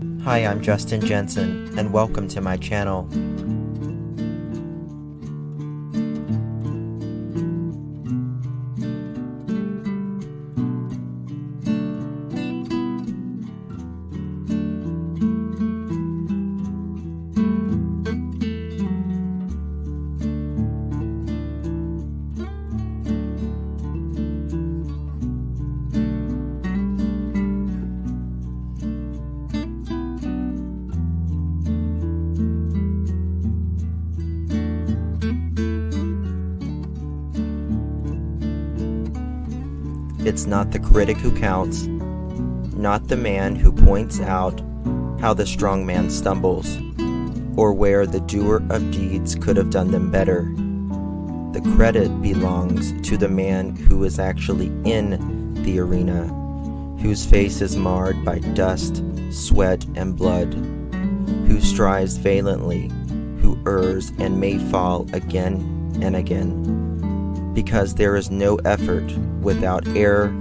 Hi, I'm Justin Jensen, and welcome to my channel. It's not the critic who counts, not the man who points out how the strong man stumbles, or where the doer of deeds could have done them better. The credit belongs to the man who is actually in the arena, whose face is marred by dust, sweat, and blood, who strives valiantly, who errs and may fall again and again, because there is no effort without error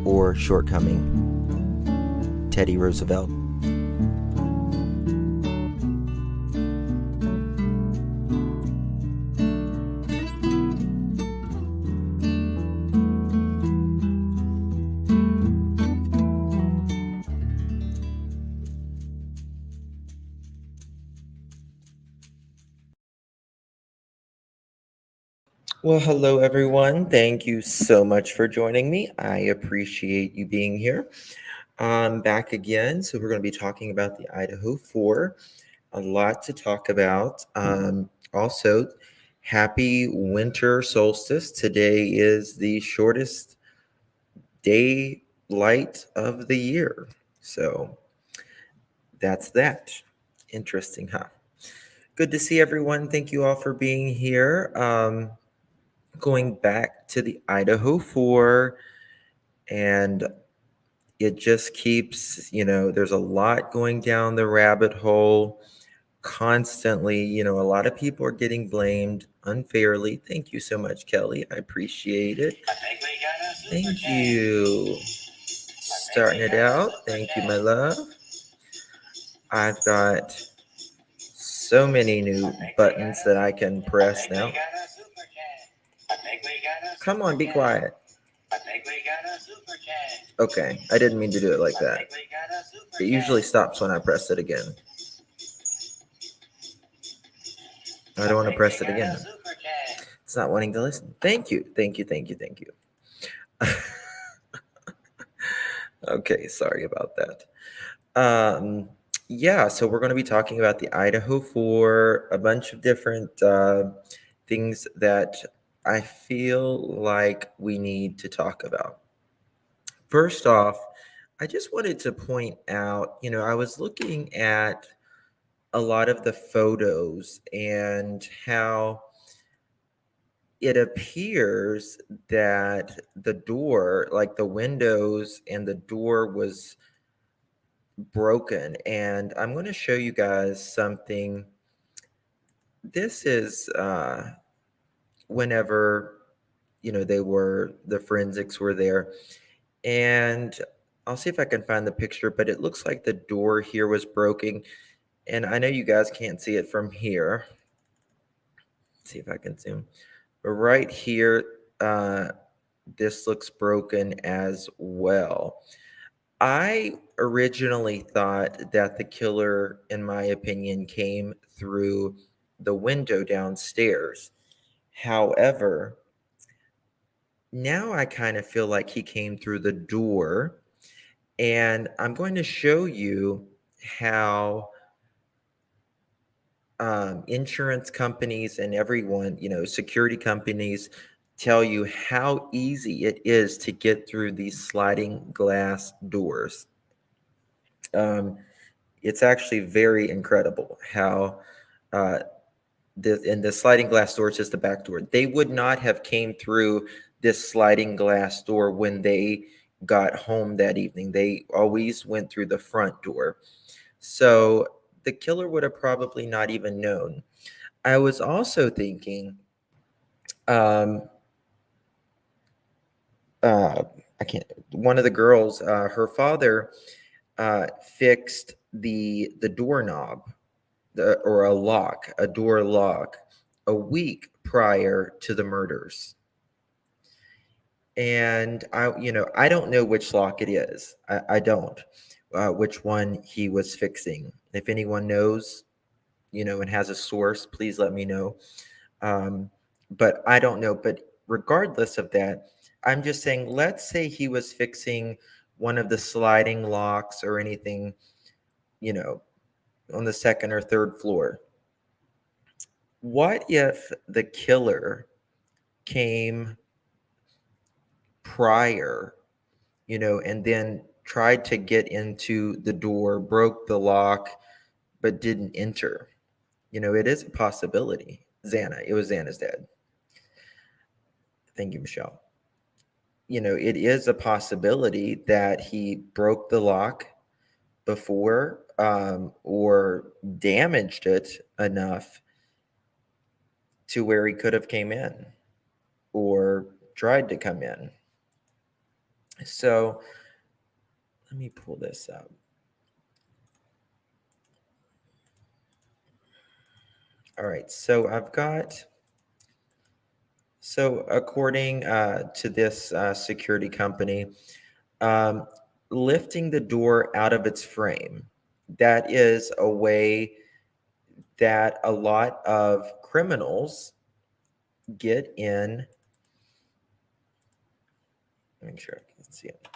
or shortcoming. Teddy Roosevelt. Well, hello everyone. Thank you so much for joining me. I appreciate you being here. I'm back again. So we're going to be talking about the Idaho 4. A lot to talk about. Also, happy winter solstice. Today is the shortest daylight of the year. So that's that. Interesting, huh? Good to see everyone. Thank you all for being here. Going back to the Idaho 4, and it just keeps, there's a lot going down the rabbit hole constantly. A lot of people are getting blamed unfairly. Thank you so much, Kelly. I appreciate it. Thank you. Starting it out. Thank you, my love. I've got so many new buttons that I can press now. Come on, be quiet. Okay, I didn't mean to do it like that. It usually stops when I press it again. I don't want to press it again. It's not wanting to listen. Thank you. Okay, sorry about that. Yeah, so we're going to be talking about the Idaho 4, a bunch of different things that I feel like we need to talk about. First off, I just wanted to point out, I was looking at a lot of the photos and how it appears that the door, like the windows and the door, was broken. And I'm going to show you guys something. This is whenever the forensics were there, and I'll see if I can find the picture, but it looks like the door here was broken. And I know you guys can't see it from here. Let's see if I can zoom. But right here, this looks broken as well. I originally thought that the killer, in my opinion, came through the window downstairs. However, now I kind of feel like he came through the door, and I'm going to show you how insurance companies and everyone, security companies tell you how easy it is to get through these sliding glass doors. It's actually very incredible how the sliding glass door is just the back door. They would not have came through this sliding glass door when they got home that evening. They always went through the front door. So the killer would have probably not even known. I was also thinking, um, I can't, one of the girls, her father fixed the doorknob, or a door lock, a week prior to the murders. And I don't know which lock it is. I don't, which one he was fixing. If anyone knows, and has a source, please let me know. But I don't know. But regardless of that, I'm just saying, let's say he was fixing one of the sliding locks or anything, you know, on the second or third floor. What if the killer came prior, and then tried to get into the door, broke the lock, but didn't enter? It is a possibility. It was Xana's dad. Thank you, Michelle. It is a possibility that he broke the lock before, or damaged it enough to where he could have came in or tried to come in. So let me pull this up. All right, so according to this security company, um, lifting the door out of its frame, that is a way that a lot of criminals get in. Make sure I can see it.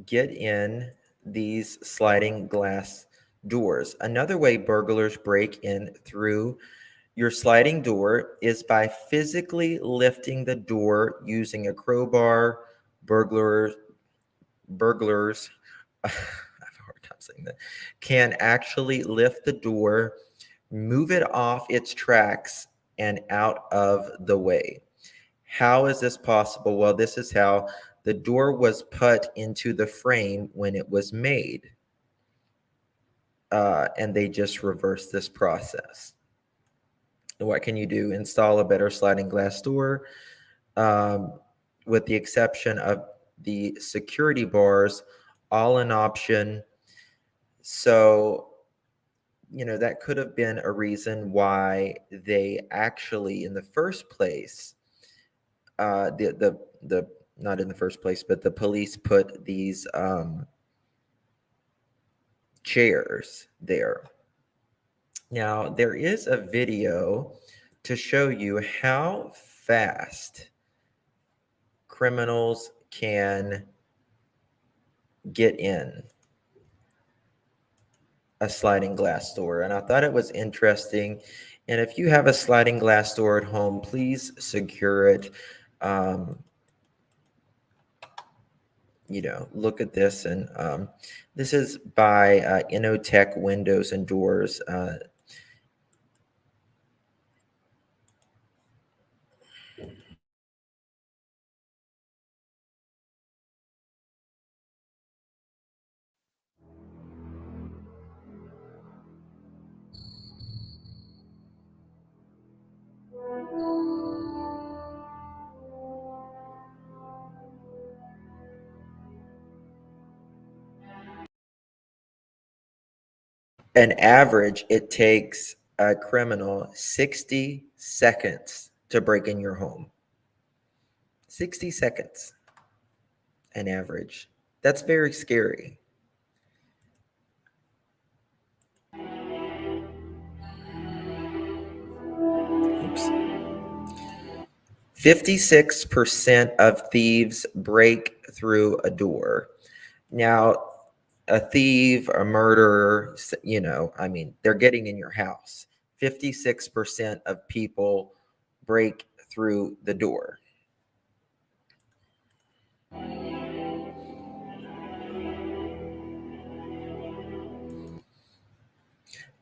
Get in these sliding glass doors. Another way burglars break in through your sliding door is by physically lifting the door using a crowbar. Burglars I have a hard time saying that, can actually lift the door, move it off its tracks and out of the way. How is this possible? Well, this is how the door was put into the frame when it was made. And they just reversed this process. What can you do? Install a better sliding glass door, with the exception of the security bars, all an option. So, that could have been a reason why they actually, in the first place, the not in the first place, but the police put these chairs there. Now, there is a video to show you how fast criminals can get in a sliding glass door, and I thought it was interesting. And if you have a sliding glass door at home, please secure it. Look at this, and this is by Innotech Windows and Doors. An average, it takes a criminal 60 seconds to break in your home. 60 seconds, an average. That's very scary. Oops. 56% of thieves break through a door. Now, a thief, a murderer, they're getting in your house. 56% of people break through the door.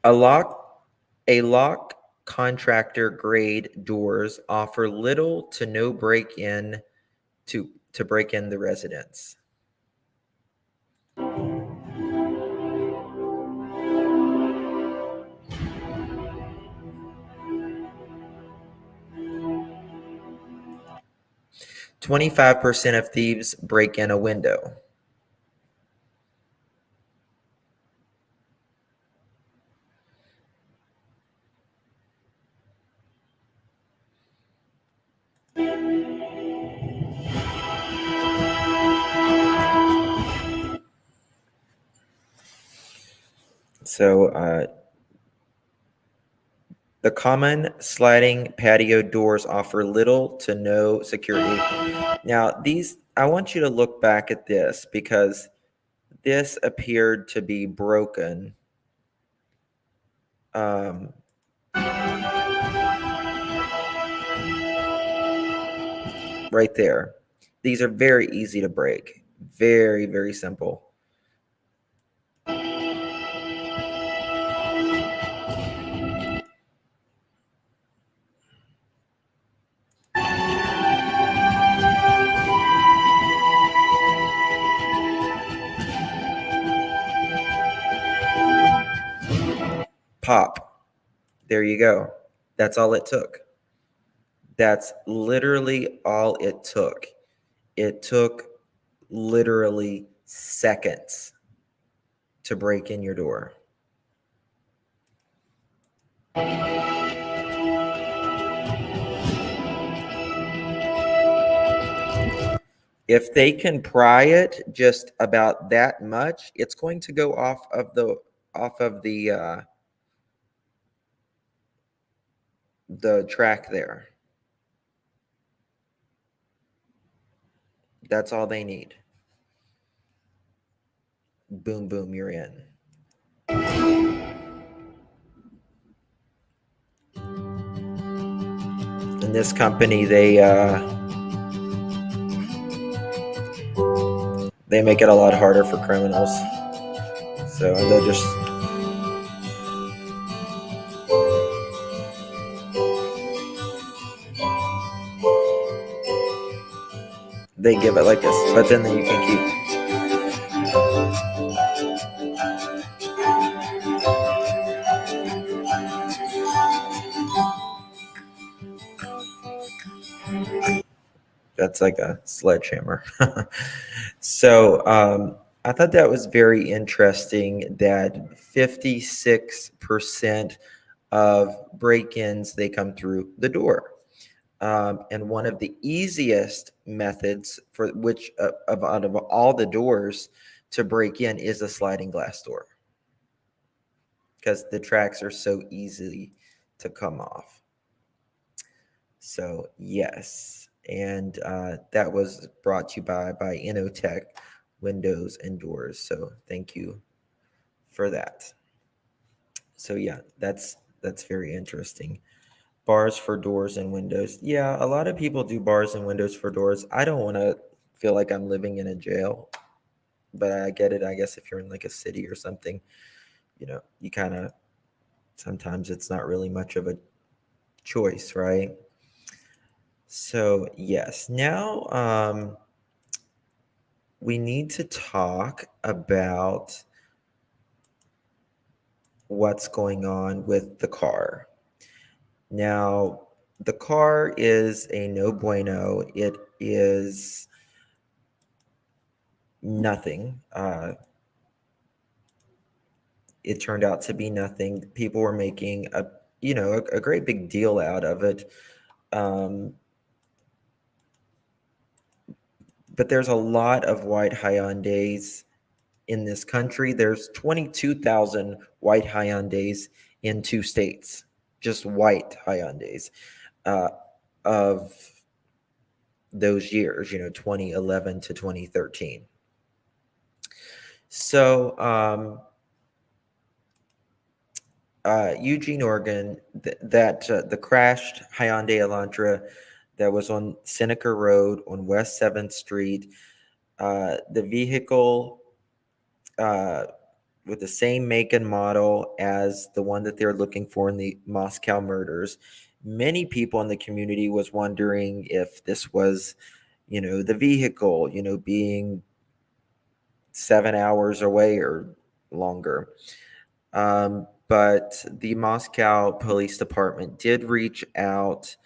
A lock contractor grade doors offer little to no break in to break in the residence. "25% of thieves break in a window." So the common sliding patio doors offer little to no security. Now, these, I want you to look back at this because this appeared to be broken. Um, right there. These are very easy to break. Very, very simple. Pop. There you go. That's all it took. That's literally all it took. It took literally seconds to break in your door. If they can pry it just about that much, it's going to go off of the track there. That's all they need. Boom, boom, you're in. In this company, they make it a lot harder for criminals. So they'll just they give it like this, but then you can keep. That's like a sledgehammer. So I thought that was very interesting that 56% of break-ins, they come through the door. And one of the easiest methods for which out of all the doors to break in is a sliding glass door because the tracks are so easy to come off. So yes, and that was brought to you by Innotech Windows and Doors. So thank you for that. So yeah, that's very interesting. Bars for doors and windows. Yeah, a lot of people do bars and windows for doors. I don't want to feel like I'm living in a jail, but I get it. I guess if you're in like a city or something, you kind of sometimes it's not really much of a choice, right? So, yes. Now we need to talk about what's going on with the car. Now, the car is a no bueno. It is nothing. It turned out to be nothing. People were making a great big deal out of it. But there's a lot of white Hyundais in this country. There's 22,000 white Hyundais in 2 states, just white Hyundais uh, of those years, 2011 to 2013. So Eugene, Oregon, the crashed Hyundai Elantra that was on Seneca Road on West 7th Street. The vehicle with the same make and model as the one that they're looking for in the Moscow murders. Many people in the community was wondering if this was, the vehicle, being 7 hours away or longer. But the Moscow Police Department did reach out,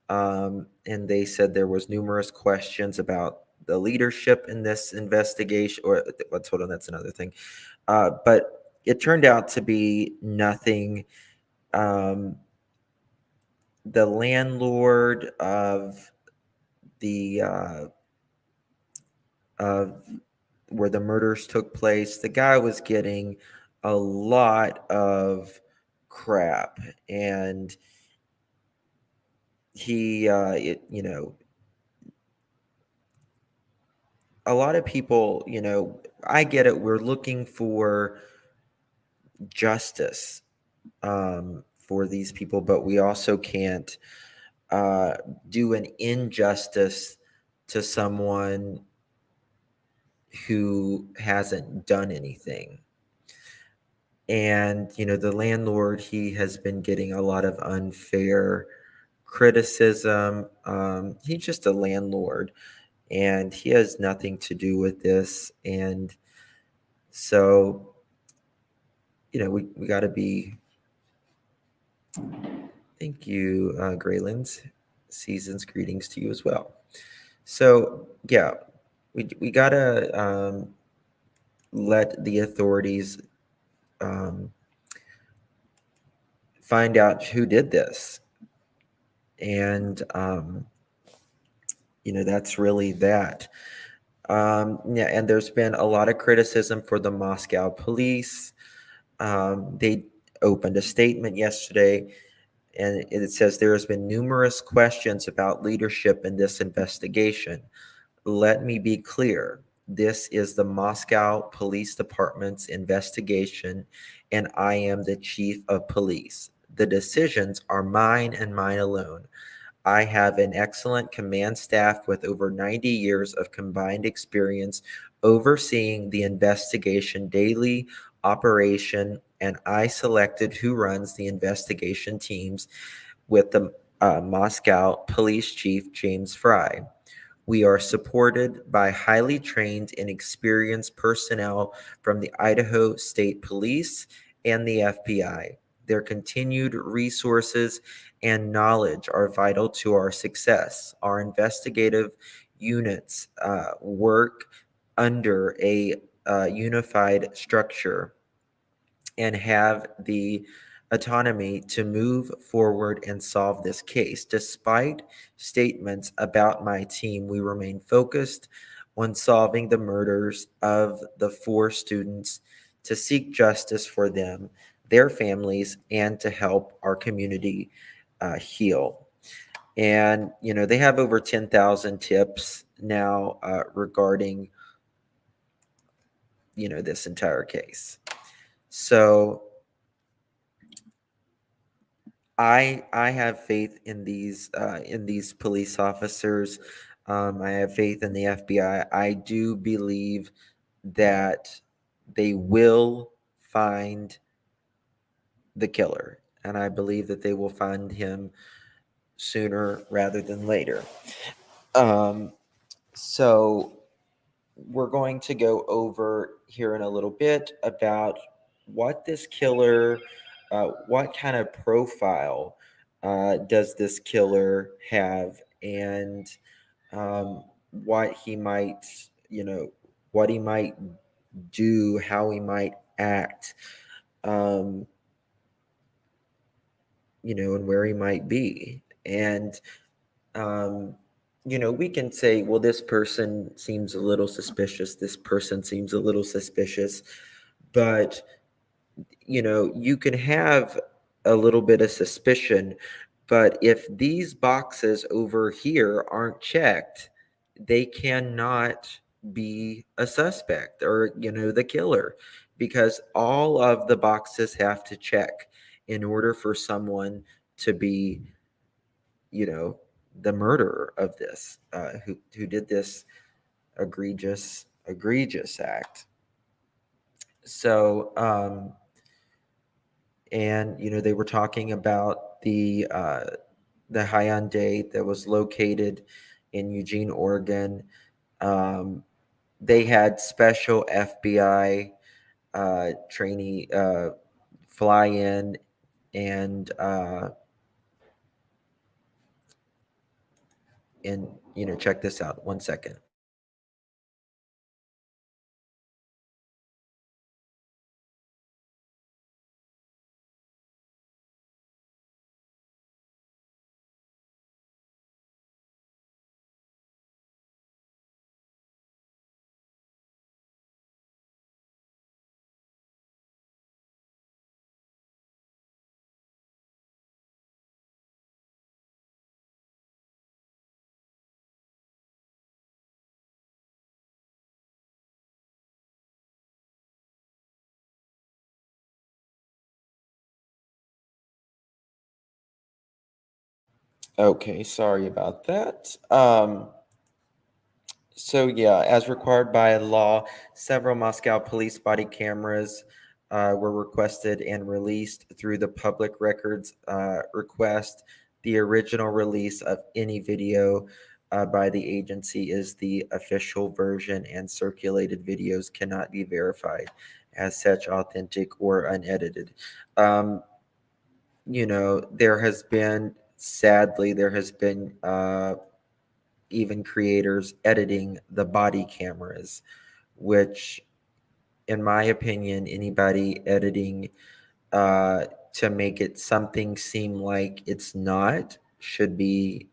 and they said there was numerous questions about the leadership in this investigation. Or let's hold on, that's another thing. But it turned out to be nothing. Um, the landlord of the of where the murders took place, the guy was getting a lot of crap, and a lot of people, I get it. We're looking for justice for these people, but we also can't uh, do an injustice to someone who hasn't done anything. And, the landlord, he has been getting a lot of unfair criticism. He's just a landlord and he has nothing to do with this. And so, we got to be, thank you, Graylands. Season's greetings to you as well. So, yeah, we got to let the authorities um, find out who did this. And, that's really that. Yeah, and there's been a lot of criticism for the Moscow police. They opened a statement yesterday, and it says there has been numerous questions about leadership in this investigation. Let me be clear. This is the Moscow Police Department's investigation, and I am the chief of police. The decisions are mine and mine alone. I have an excellent command staff with over 90 years of combined experience overseeing the investigation daily operation, and I selected who runs the investigation teams with the Moscow Police Chief James Fry. We are supported by highly trained and experienced personnel from the Idaho State Police and the FBI. Their continued resources and knowledge are vital to our success. Our investigative units work under a unified structure and have the autonomy to move forward and solve this case. Despite statements about my team, we remain focused on solving the murders of the 4 students to seek justice for them, their families, and to help our community heal. And, they have over 10,000 tips now regarding, this entire case. So, I have faith in these police officers. I have faith in the FBI. I do believe that they will find the killer, and I believe that they will find him sooner rather than later. Um, so we're going to go over here in a little bit about what this killer, what kind of profile does this killer have, and what he might, what he might do, how he might act, um, and where he might be. And um, we can say, well, this person seems a little suspicious. This person seems a little suspicious. But, you can have a little bit of suspicion. But if these boxes over here aren't checked, they cannot be a suspect or, the killer, because all of the boxes have to check in order for someone to be, you know, the murderer of this, who did this egregious act. So, and they were talking about the Hyundai that was located in Eugene, Oregon. Um, they had special FBI trainee fly in and check this out. 1 second. Okay, sorry about that. So yeah, as required by law, several Moscow police body cameras were requested and released through the public records request. The original release of any video by the agency is the official version, and circulated videos cannot be verified as such authentic or unedited. Um, there has been, sadly, there has been even creators editing the body cameras, which, in my opinion, anybody editing uh, to make it something seem like it's not should be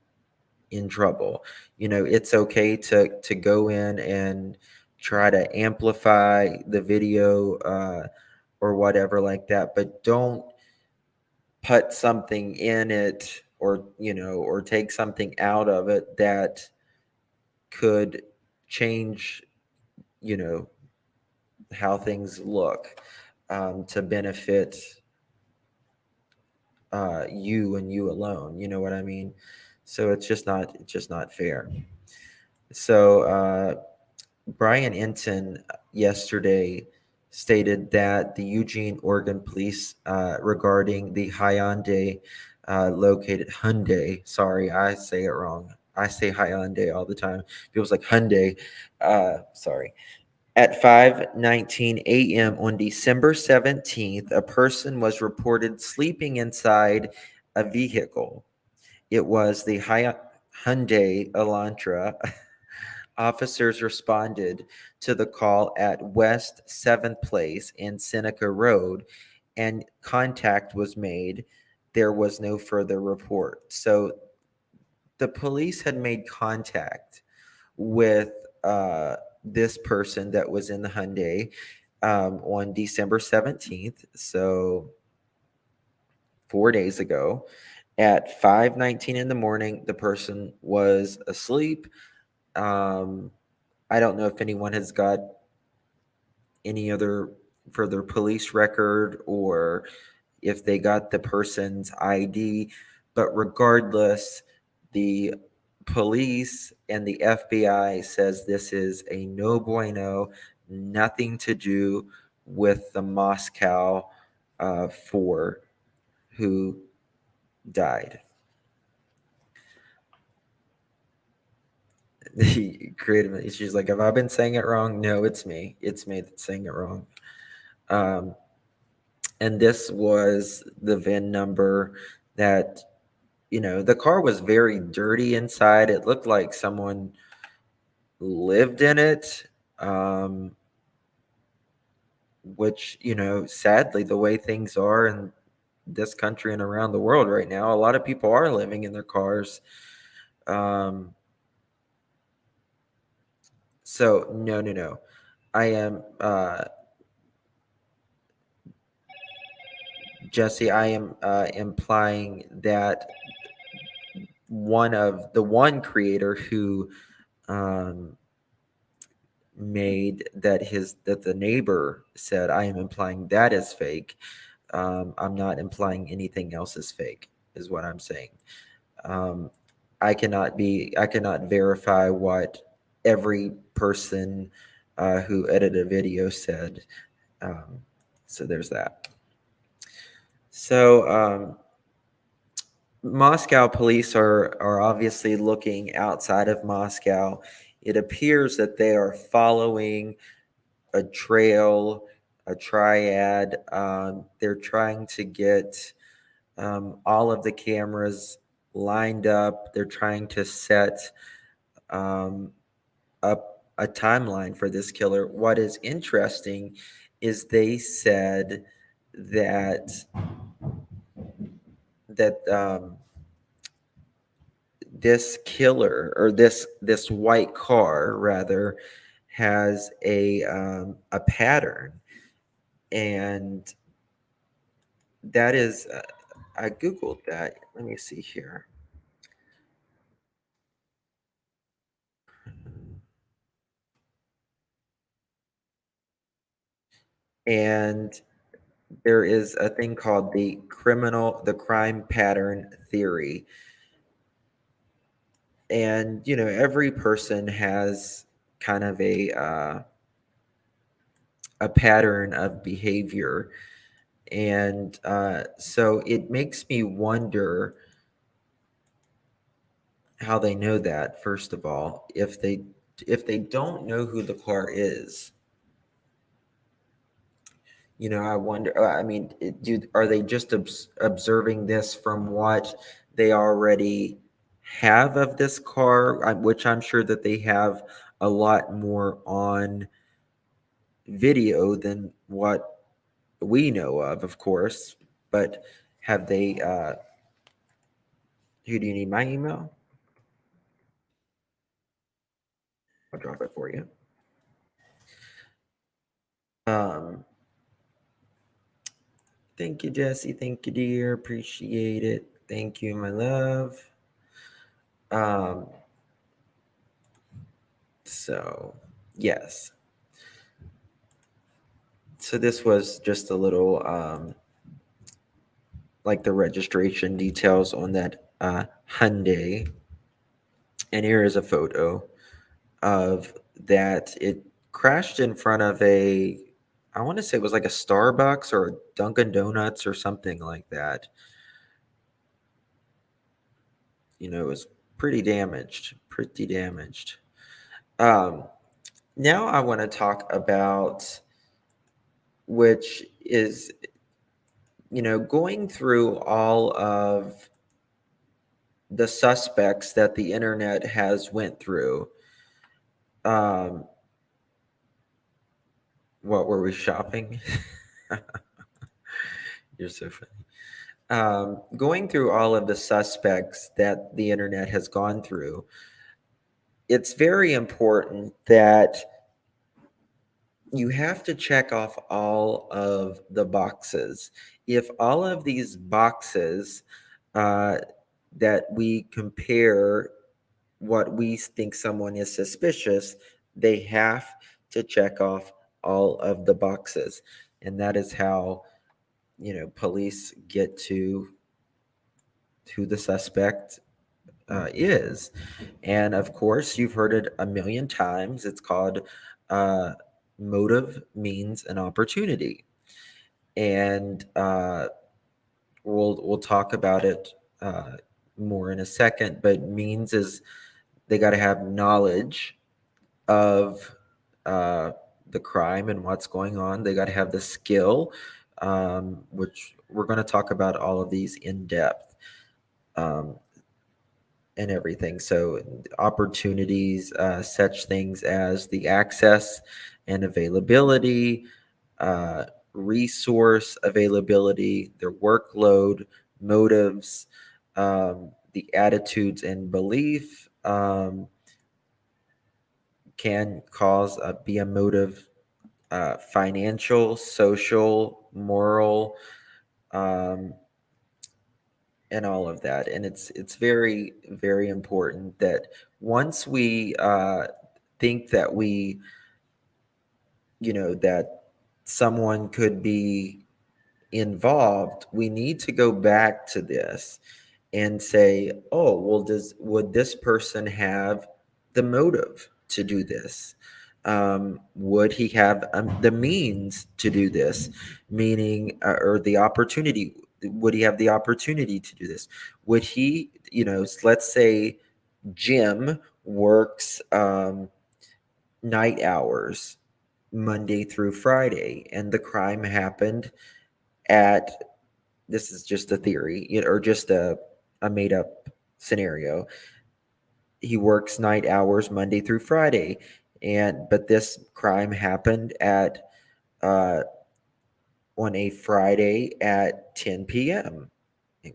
in trouble. It's okay to go in and try to amplify the video or whatever like that, but don't put something in it, or take something out of it that could change, you know, how things look, to benefit you and you alone. You know what I mean? So it's just not fair. So Brian Enton yesterday stated that the Eugene, Oregon police, regarding the Hyundai, located Hyundai. Sorry, I say it wrong. I say Hyundai all the time. Feels like Hyundai. Sorry. At 5:19 a.m. on December 17th, a person was reported sleeping inside a vehicle. It was the Hyundai Elantra. Officers responded to the call at West 7th Place and Seneca Road, and contact was made. There was no further report. So the police had made contact with this person that was in the Hyundai on December 17th, so 4 days ago. At 5:19 in the morning, the person was asleep. Um, I don't know if anyone has got any other further police record or if they got the person's ID, but regardless, the police and the FBI says this is a no bueno, nothing to do with the Moscow four who died. Creative. She's like, have I been saying it wrong? No, it's me. It's me that's saying it wrong. Um, and this was the VIN number that, the car was very dirty inside. It looked like someone lived in it. Um, which, sadly, the way things are in this country and around the world right now, a lot of people are living in their cars. Um, so no, no, no. I am Jesse. I am implying that one creator who um, made that the neighbor said, I am implying that is fake. I'm not implying anything else is fake, is what I'm saying. Um, I cannot verify what every person who edited a video said. Um, so there's that. So Moscow police are obviously looking outside of Moscow. It appears that they are following a trail, a triad. They're trying to get all of the cameras lined up. They're trying to set um, up a timeline for this killer. What is interesting is they said that that this killer, or this white car rather, has a pattern, and that is I googled that. Let me see here. And there is a thing called the crime pattern theory. And every person has kind of a pattern of behavior, and so it makes me wonder how they know that. First of all, if they don't know who the car is, I wonder. I mean, are they just observing this from what they already have of this car, which I'm sure that they have a lot more on video than what we know of course. But have they? Who do you need my email? I'll drop it for you. Um, Thank you, Jesse. Thank you, dear. Appreciate it. Thank you, my love. Um, so yes. So this was just a little like the registration details on that Hyundai. And here is a photo of that. It crashed in front of I want to say it was like a Starbucks or a Dunkin' Donuts or something like that. It was pretty damaged, pretty damaged. Um, Now I want to talk about, which is, going through all of the suspects that the internet has went through. Um, what were we shopping? You're so funny. Going through all of the suspects that the internet has gone through, it's very important that you have to check off all of the boxes. If all of these boxes uh, that we compare what we think someone is suspicious, they have to check off all of the boxes. And that is how, police get to who the suspect is. And of course, you've heard it a million times. It's called uh, motive means an opportunity. And we'll talk about it more in a second. But means is they got to have knowledge of uh, the crime and what's going on. They got to have the skill, which we're going to talk about all of these in depth. Um, and everything. So, opportunities, such things as the access and availability, uh, resource availability, their workload, motives, the attitudes and belief can cause be a motive, financial, social, moral. Um, and all of that. And it's very, very important that once we think that that someone could be involved, we need to go back to this and say, oh, well, would this person have the motive to do this? Would he have the means to do this? Meaning, or the opportunity? Would he have the opportunity to do this? Would he, let's say Jim works night hours Monday through Friday, and the crime happened at, this is just a theory, or just a made up scenario. He works night hours Monday through Friday, but this crime happened at uh, on a Friday at 10 p.m.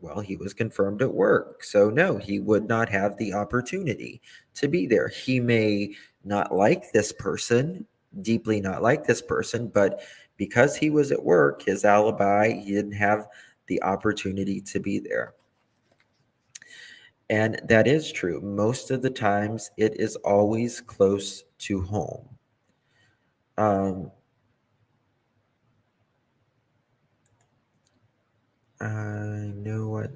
Well, he was confirmed at work. So, no, he would not have the opportunity to be there. He may not like this person, deeply not like this person, but because he was at work, his alibi, he didn't have the opportunity to be there. And that is true. Most of the times, it is always close to home. Um, I know what.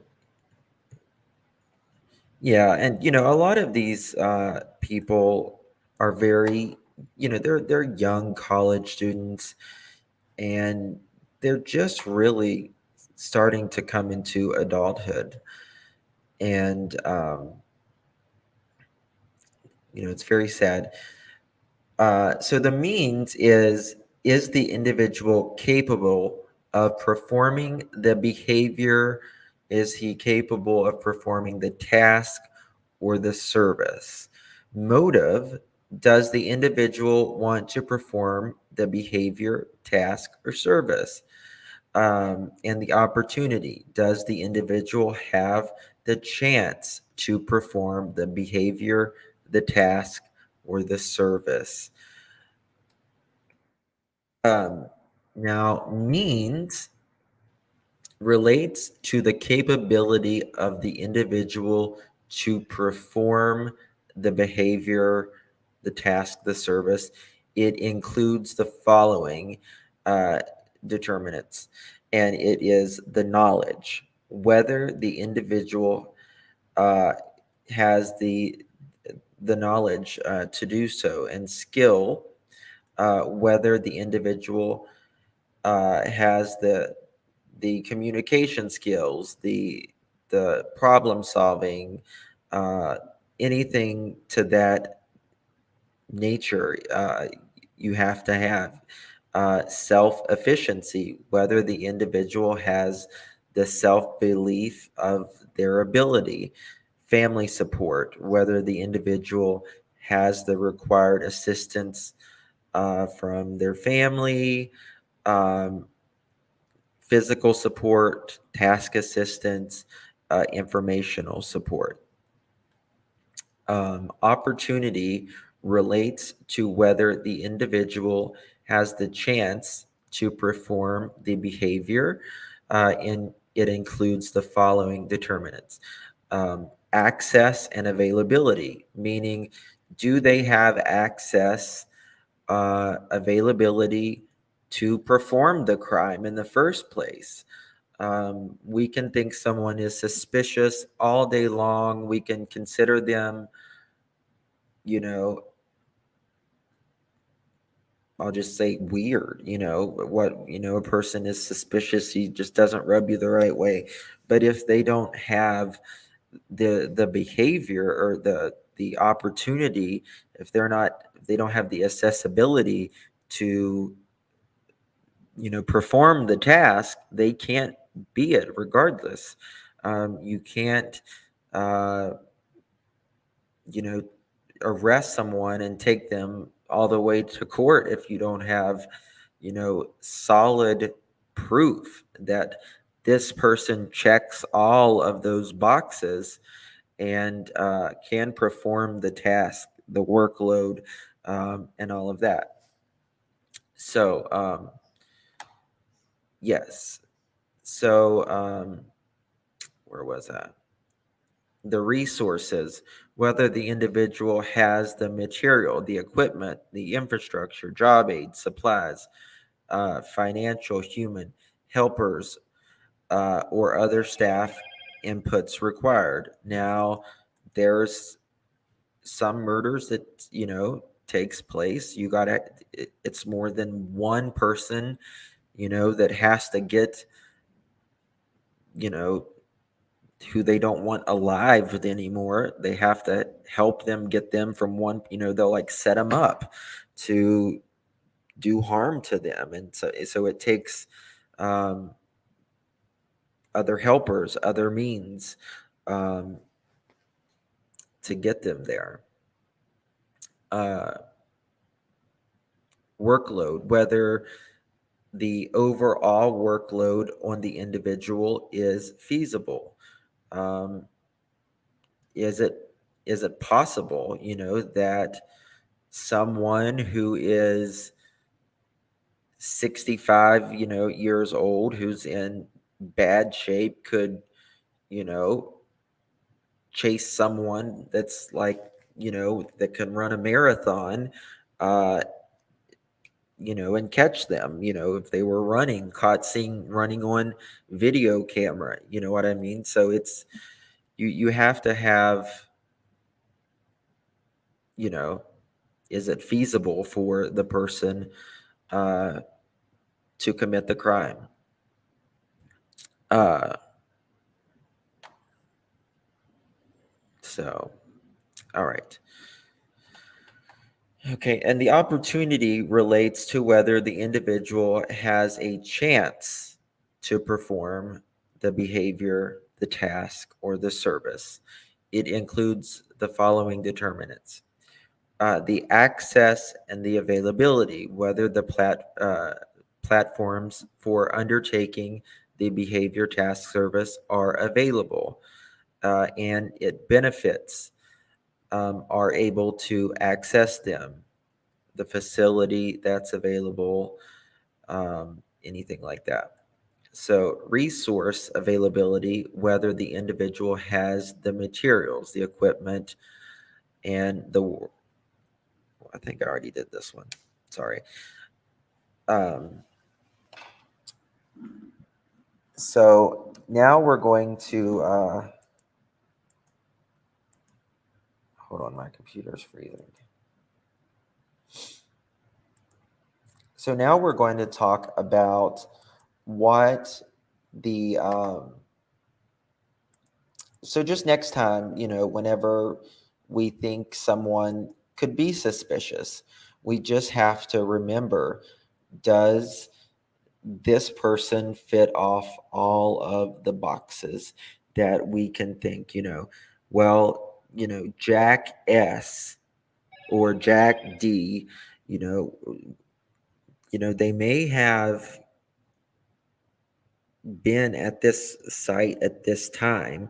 Yeah, and a lot of these people are very, they're young college students, and they're just really starting to come into adulthood, and it's very sad. So the means is the individual capable of performing the behavior? Is he capable of performing the task or the service? Motive, does the individual want to perform the behavior, task, or service? And the opportunity, does the individual have the chance to perform the behavior, the task, or the service? Um, Now, means relates to the capability of the individual to perform the behavior, the task, the service. It includes the following uh, determinants, and it is the knowledge, whether the individual uh, has the knowledge to do so, and skill, whether the individual has the communication skills, the problem solving, uh, anything to that nature. You have to have self efficiency, whether the individual has the self belief of their ability, family support, whether the individual has the required assistance from their family, um, physical support, task assistance, informational support. Opportunity relates to whether the individual has the chance to perform the behavior, and it includes the following determinants: access and availability, meaning do they have access, availability to perform the crime in the first place? We can think someone is suspicious all day long. We can consider them, you know, I'll just say weird, a person is suspicious, he just doesn't rub you the right way. But if they don't have the behavior or the opportunity, if they don't have the accessibility to, perform the task, they can't be it regardless. You can't, uh, you know, arrest someone and take them all the way to court if you don't have, solid proof that this person checks all of those boxes and can perform the task, the workload, and all of that. So, yes. So, where was that? The resources, whether the individual has the material, the equipment, the infrastructure, job aid, supplies, financial, human helpers, or other staff inputs required. Now, there's some murders that takes place. It's more than one person, that has to get, you know who they don't want alive anymore. They have to help them get them from one, they'll like set them up to do harm to them. And so it takes um, other helpers, other means, um, to get them there. Uh, Workload, whether the overall workload on the individual is feasible. Um, is it is it possible, that someone who is 65, years old, who's in bad shape, could, you know, chase someone that's like, that can run a marathon, uh, and catch them, if they were running, caught seen running on video camera, you know what I mean? So you have to have, you know, is it feasible for the person uh, to commit the crime? Uh, so, all right. Okay, and the opportunity relates to whether the individual has a chance to perform the behavior, the task, or the service. It includes the following determinants: the access and the availability, whether the platforms for undertaking the behavior, task, service are available, and it benefits are able to access them, the facility that's available, anything like that. So, resource availability, whether the individual has the materials, the equipment, and I think I already did this one. Sorry. Um, so now we're going to, hold on, my computer's freezing. So now we're going to talk about what the, so just next time, whenever we think someone could be suspicious, we just have to remember, does this person fit off all of the boxes that we can think, well, Jack S or Jack D, you know, they may have been at this site at this time,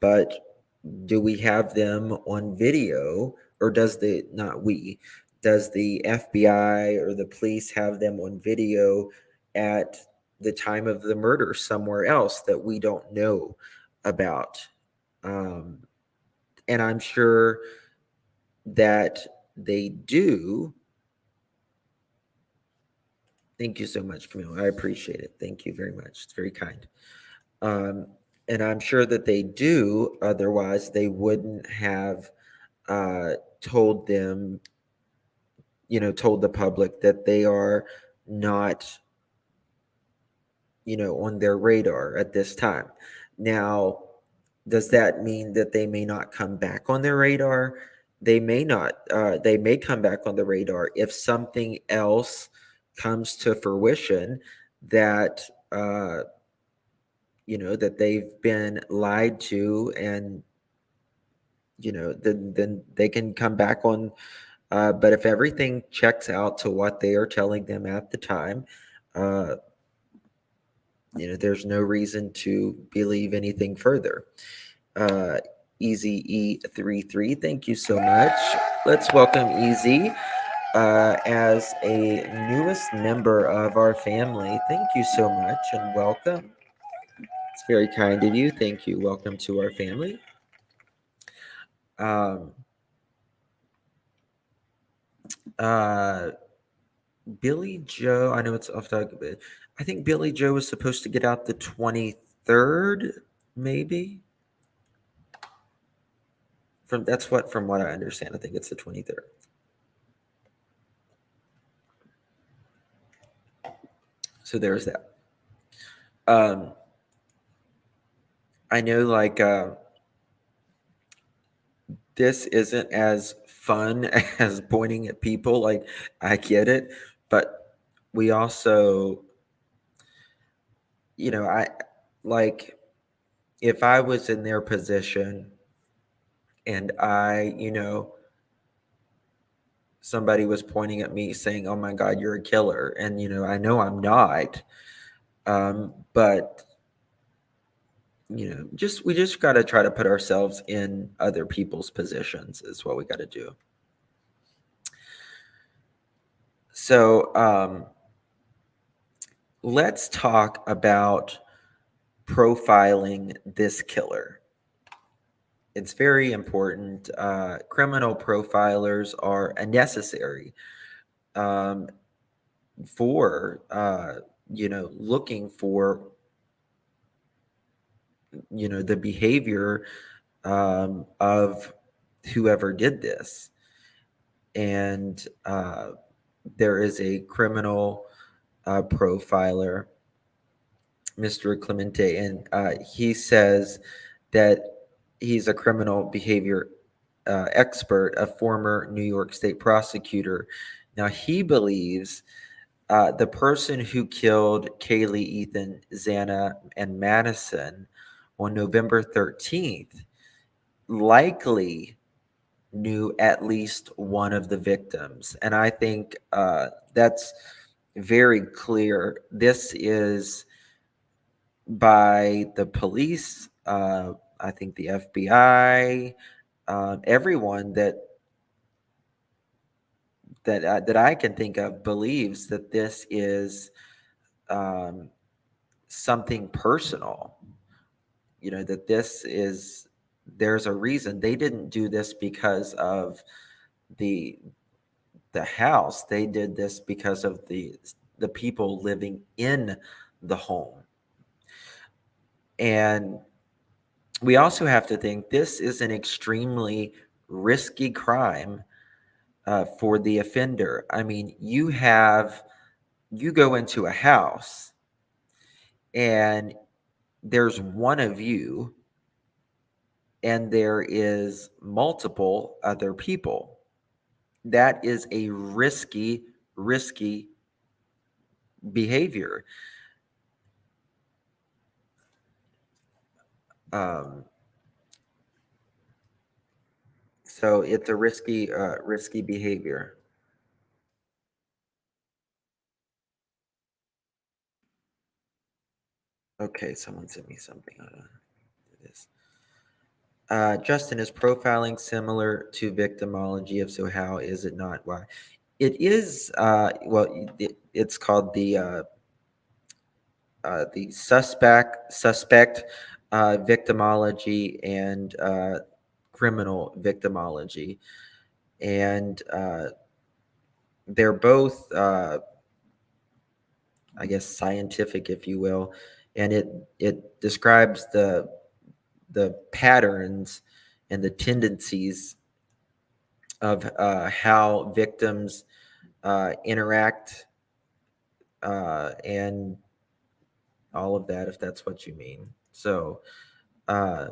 but do we have them on video, or does the FBI or the police have them on video at the time of the murder somewhere else that we don't know about? Um, and I'm sure that they do. Thank you so much, Camille. I appreciate it. Thank you very much. It's very kind. Um, and I'm sure that they do. Otherwise, they wouldn't have told them, told the public that they are not, on their radar at this time. Now, does that mean that they may not come back on their radar? They may not. They may come back on the radar if something else comes to fruition that, that they've been lied to, and, then they can come back on. But if everything checks out to what they are telling them at the time, uh, there's no reason to believe anything further. Uh, Easy E33, thank you so much. Let's welcome Easy as a newest member of our family. Thank you so much and welcome. It's very kind of you. Thank you. Welcome to our family. Um, uh, Billy Joe, I know it's off topic, but I think Billy Joe was supposed to get out the 23rd, maybe. From what I understand, I think it's the 23rd. So there's that. I know, like, this isn't as fun as pointing at people. Like, I get it, but we also, I like, if I was in their position and somebody was pointing at me saying, "Oh my God, you're a killer," and I know I'm not, but we just got to try to put ourselves in other people's positions is what we got to do. So let's talk about profiling this killer. It's very important. Criminal profilers are necessary um, for looking for the behavior of whoever did this. And there is a criminal profiler, Mr. Clemente, and he says that he's a criminal behavior expert, a former New York State prosecutor. Now, he believes the person who killed Kaylee, Ethan, Xana, and Madison on November 13th likely knew at least one of the victims. And I think that's very clear. This is by the police, I think the FBI, everyone that I can think of believes that this is um, something personal. You know, that this is, there's a reason they didn't do this because of the the house. They did this because of the people living in the home. And we also have to think this is an extremely risky crime for the offender. I mean, you go into a house and there's one of you and there is multiple other people. That is a risky behavior. Um, so it's a risky behavior. Okay, someone sent me something. This. Justin, is profiling similar to victimology? If so, how is it not? Why? It is. Well, it's called the suspect victimology and criminal victimology, and they're both, I guess, scientific, if you will, and it describes the patterns and the tendencies of how victims interact and all of that, if that's what you mean. So uh,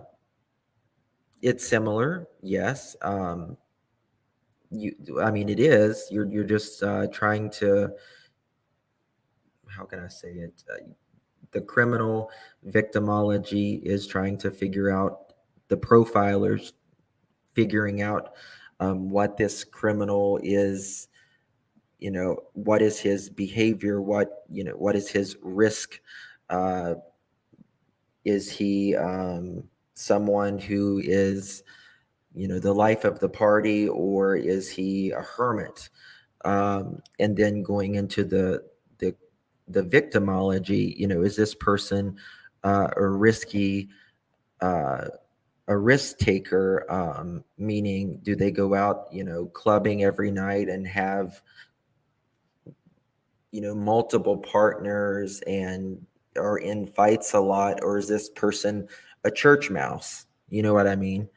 it's similar, yes. I mean, it is. You're just trying to. How can I say it? The criminal victimology is trying to figure out the profilers figuring out what this criminal is, what is his behavior, what is his risk. uh, is he someone who is, the life of the party, or is he a hermit? And then going into the the victimology, is this person a risky uh, a risk taker, meaning do they go out, clubbing every night and have, multiple partners and are in fights a lot, or is this person a church mouse? You know what I mean?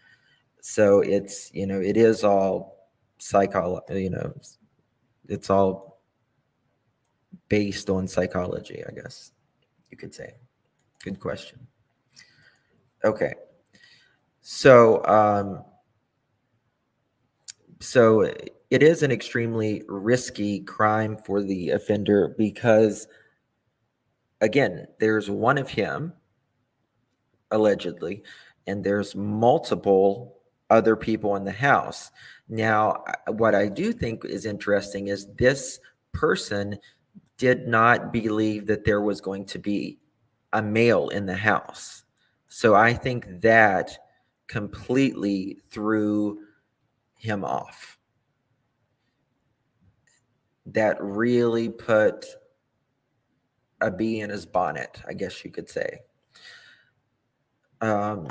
So it's, it is all it's all based on psychology, I guess you could say. Good question. Okay. So, so it is an extremely risky crime for the offender because, again, there's one of him, allegedly, and there's multiple other people in the house. Now, what I do think is interesting is this person did not believe that there was going to be a male in the house. So I think that completely threw him off. That really put a bee in his bonnet, I guess you could say. Um,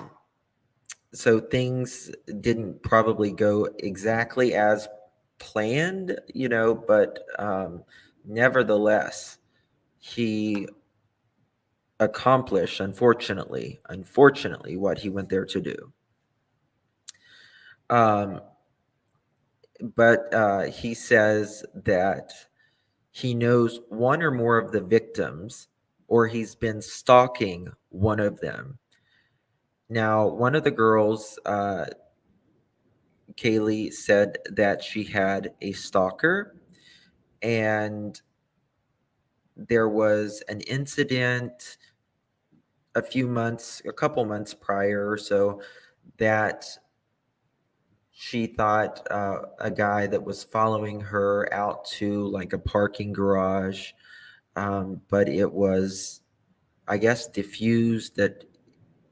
so things didn't probably go exactly as planned, but nevertheless, he accomplished, unfortunately, what he went there to do. Um, but he says that he knows one or more of the victims, or he's been stalking one of them. Now, one of the girls, Kaylee, said that she had a stalker, and there was an incident a couple months prior or so, that she thought a guy that was following her out to like a parking garage, but it was, I guess, diffused that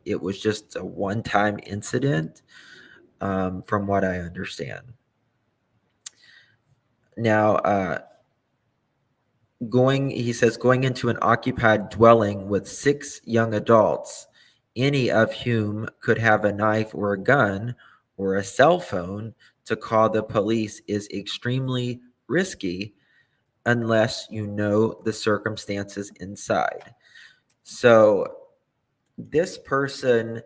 it was just a one-time incident, from what I understand. Now, he says, going into an occupied dwelling with 6 young adults, any of whom could have a knife or a gun or a cell phone to call the police, is extremely risky unless you know the circumstances inside. So this person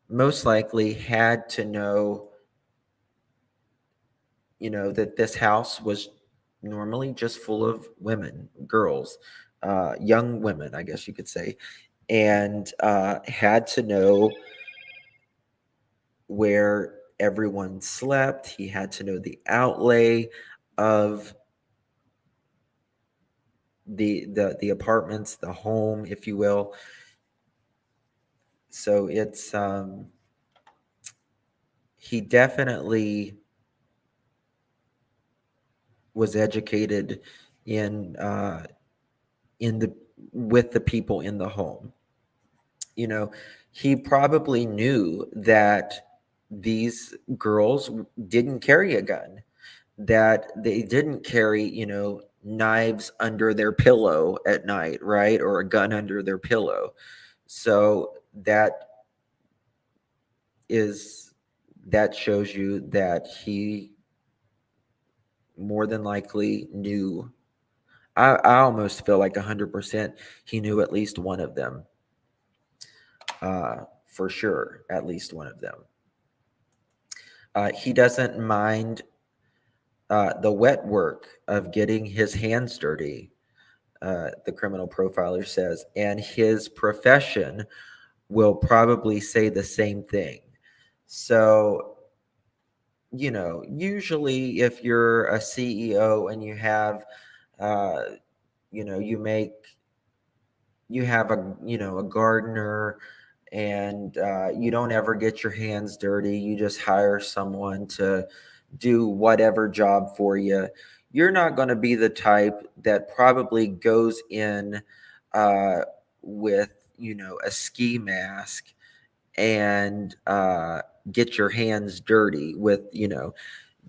most likely had to know, that this house was normally just full of women, girls, young women, I guess you could say, and had to know where everyone slept. He had to know the outlay of the apartments, the home, if you will. So it's he definitely was educated in in the with the people in the home. You know, he probably knew that these girls didn't carry a gun, that they didn't carry, knives under their pillow at night, right? Or a gun under their pillow. So is that shows you that he more than likely knew. I almost feel like 100% he knew at least one of them, for sure, at least one of them. He doesn't mind the wet work of getting his hands dirty, the criminal profiler says, and his profession will probably say the same thing. So, usually if you're a CEO and you have, uh, you make you have a gardener, and you don't ever get your hands dirty, you just hire someone to do whatever job for you. You're not going to be the type that probably goes in uh, with a ski mask and get your hands dirty with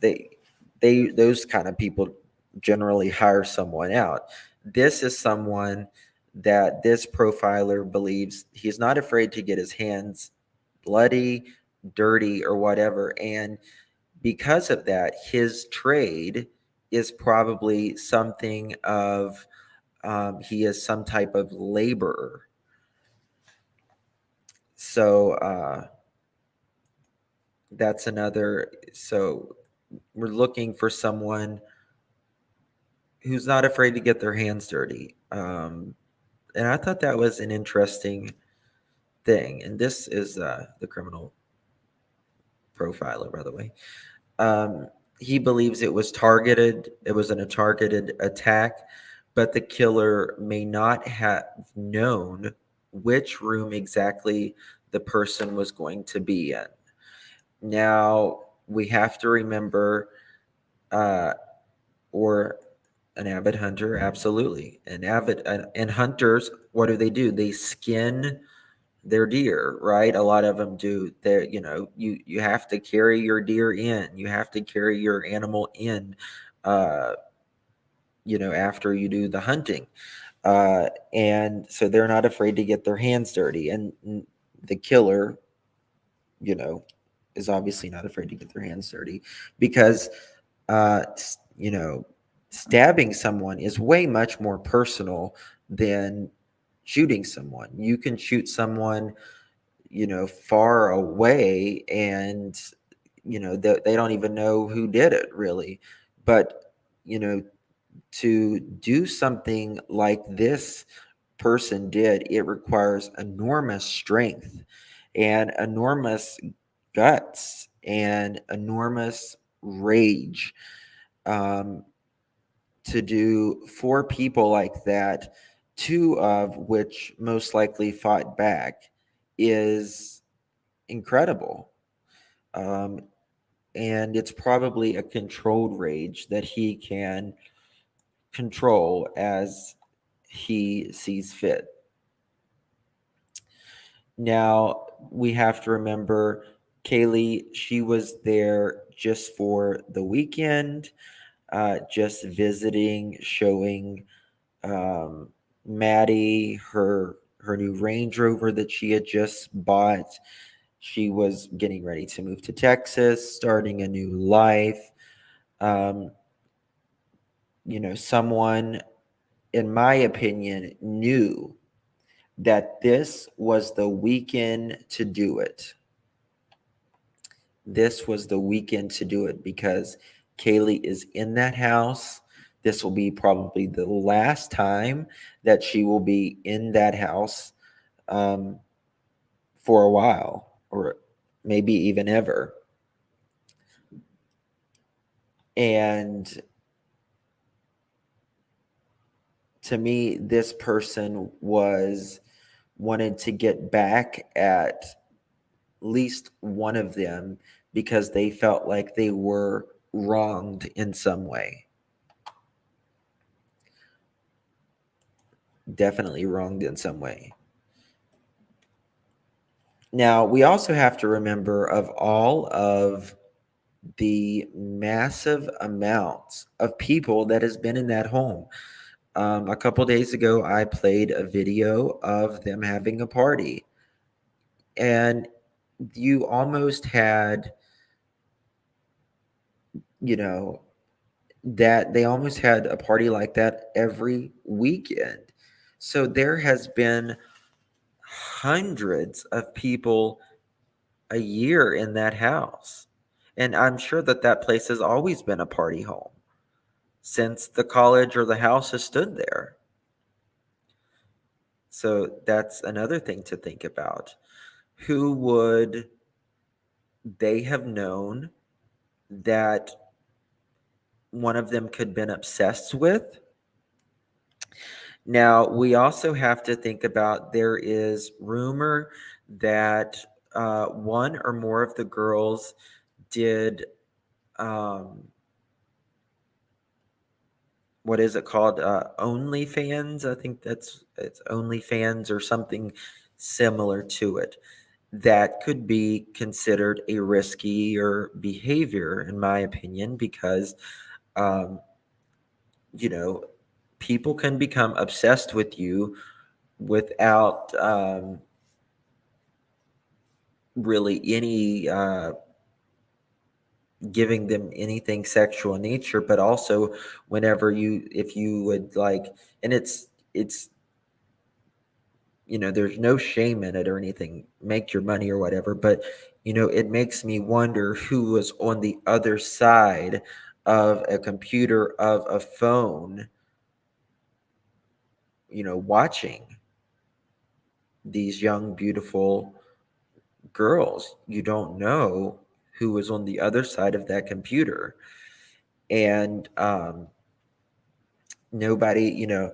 they those kind of people generally hire someone out. This is someone that this profiler believes he's not afraid to get his hands bloody, dirty, or whatever. And because of that, his trade is probably something of he is some type of laborer. So that's another. So we're looking for someone who's not afraid to get their hands dirty. And I thought that was an interesting thing. And this is the criminal profiler, by the way. Um, he believes it was targeted. It was a targeted attack, but the killer may not have known which room exactly the person was going to be in. Now we have to remember, uh, or an avid hunter, absolutely. And hunters, what do? They skin their deer, right? A lot of them do. They, you have to carry your deer in. You have to carry your animal in, uh, after you do the hunting. And so they're not afraid to get their hands dirty. And the killer, you know, is obviously not afraid to get their hands dirty because, uh, you know, stabbing someone is way much more personal than shooting someone. You can shoot someone, far away, and, they don't even know who did it really. But, you know, to do something like this person did, it requires enormous strength and enormous guts and enormous rage, um, to do four people like that, two of which most likely fought back, is incredible. Um, and it's probably a controlled rage that he can control as he sees fit. Now, we have to remember Kaylee, she was there just for the weekend, just visiting, showing um, Maddie her new Range Rover that she had just bought. She was getting ready to move to Texas, starting a new life. Um, Someone, in my opinion, knew that this was the weekend to do it. This was the weekend to do it because Kaylee is in that house. This will be probably the last time that she will be in that house, um, for a while, or maybe even ever. And to me, this person was wanted to get back at least one of them because they felt like they were wronged in some way. Definitely wronged in some way. Now, we also have to remember of all of the massive amounts of people that has been in that home. A couple days ago, I played a video of them having a party, and you almost had, you know, that they almost had a party like that every weekend. So there has been hundreds of people a year in that house. And I'm sure that that place has always been a party home since the college or the house has stood there. So that's another thing to think about. Who would they have known that one of them could have been obsessed with? Now, we also have to think about there is rumor that one or more of the girls did, um, what is it called? OnlyFans. I think it's OnlyFans or something similar to it. That could be considered a riskier behavior, in my opinion, because um, you know people can become obsessed with you without really any giving them anything sexual in nature, but also whenever if you would like, and it's there's no shame in it or anything, make your money or whatever, but it makes me wonder who was on the other side of a computer, of a phone, watching these young beautiful girls. You don't know who was on the other side of that computer. And nobody you know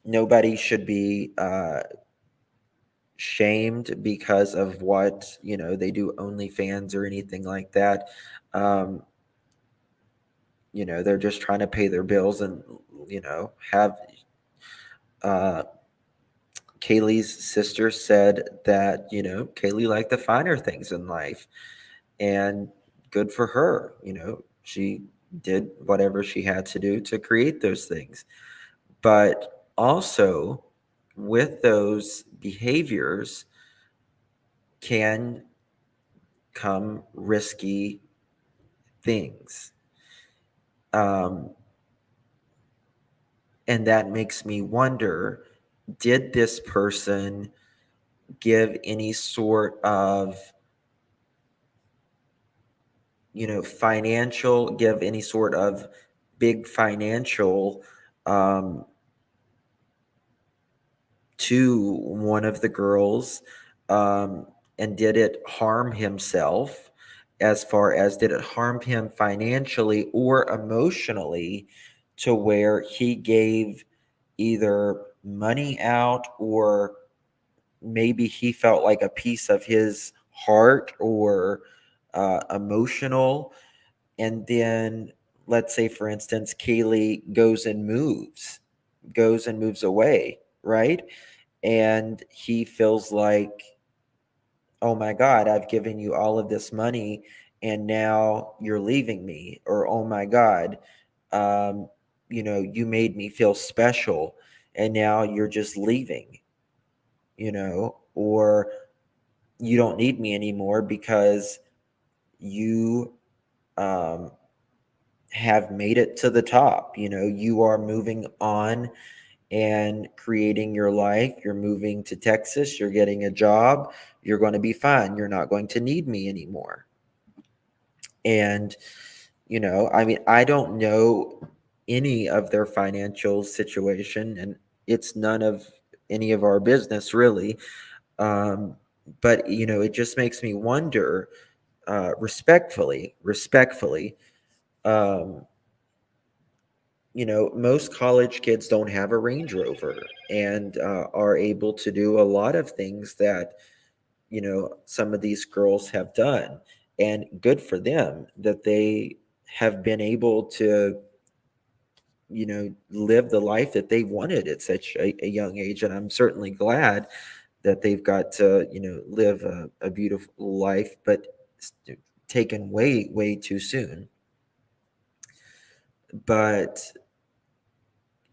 nobody should be shamed because of what they do OnlyFans or anything like that. um they're just trying to pay their bills and have uh Kaylee's sister said that Kaylee liked the finer things in life, and good for her. She did whatever she had to do to create those things. But also, with those behaviors can come risky things. Um, and that makes me wonder, did this person give any sort of give any sort of big financial um, to one of the girls, um, and did it harm himself? As far as, did it harm him financially or emotionally, to where he gave either money out, or maybe he felt like a piece of his heart, or emotional? And then, let's say, for instance, Kaylee goes and moves away, right? And he feels like, oh my God, I've given you all of this money and now you're leaving me. Or, oh my God, um, you made me feel special and now you're just leaving, or you don't need me anymore because you um, have made it to the top. You are moving on and creating your life. You're moving to Texas, you're getting a job, you're going to be fine. You're not going to need me anymore. And, I mean, I don't know any of their financial situation, and it's none of any of our business, really. Um, but, it just makes me wonder, respectfully, um, most college kids don't have a Range Rover, and are able to do a lot of things that, some of these girls have done. And good for them that they have been able to, live the life that they wanted at such a young age. And I'm certainly glad that they've got to, live a beautiful life, but taken way, way too soon. But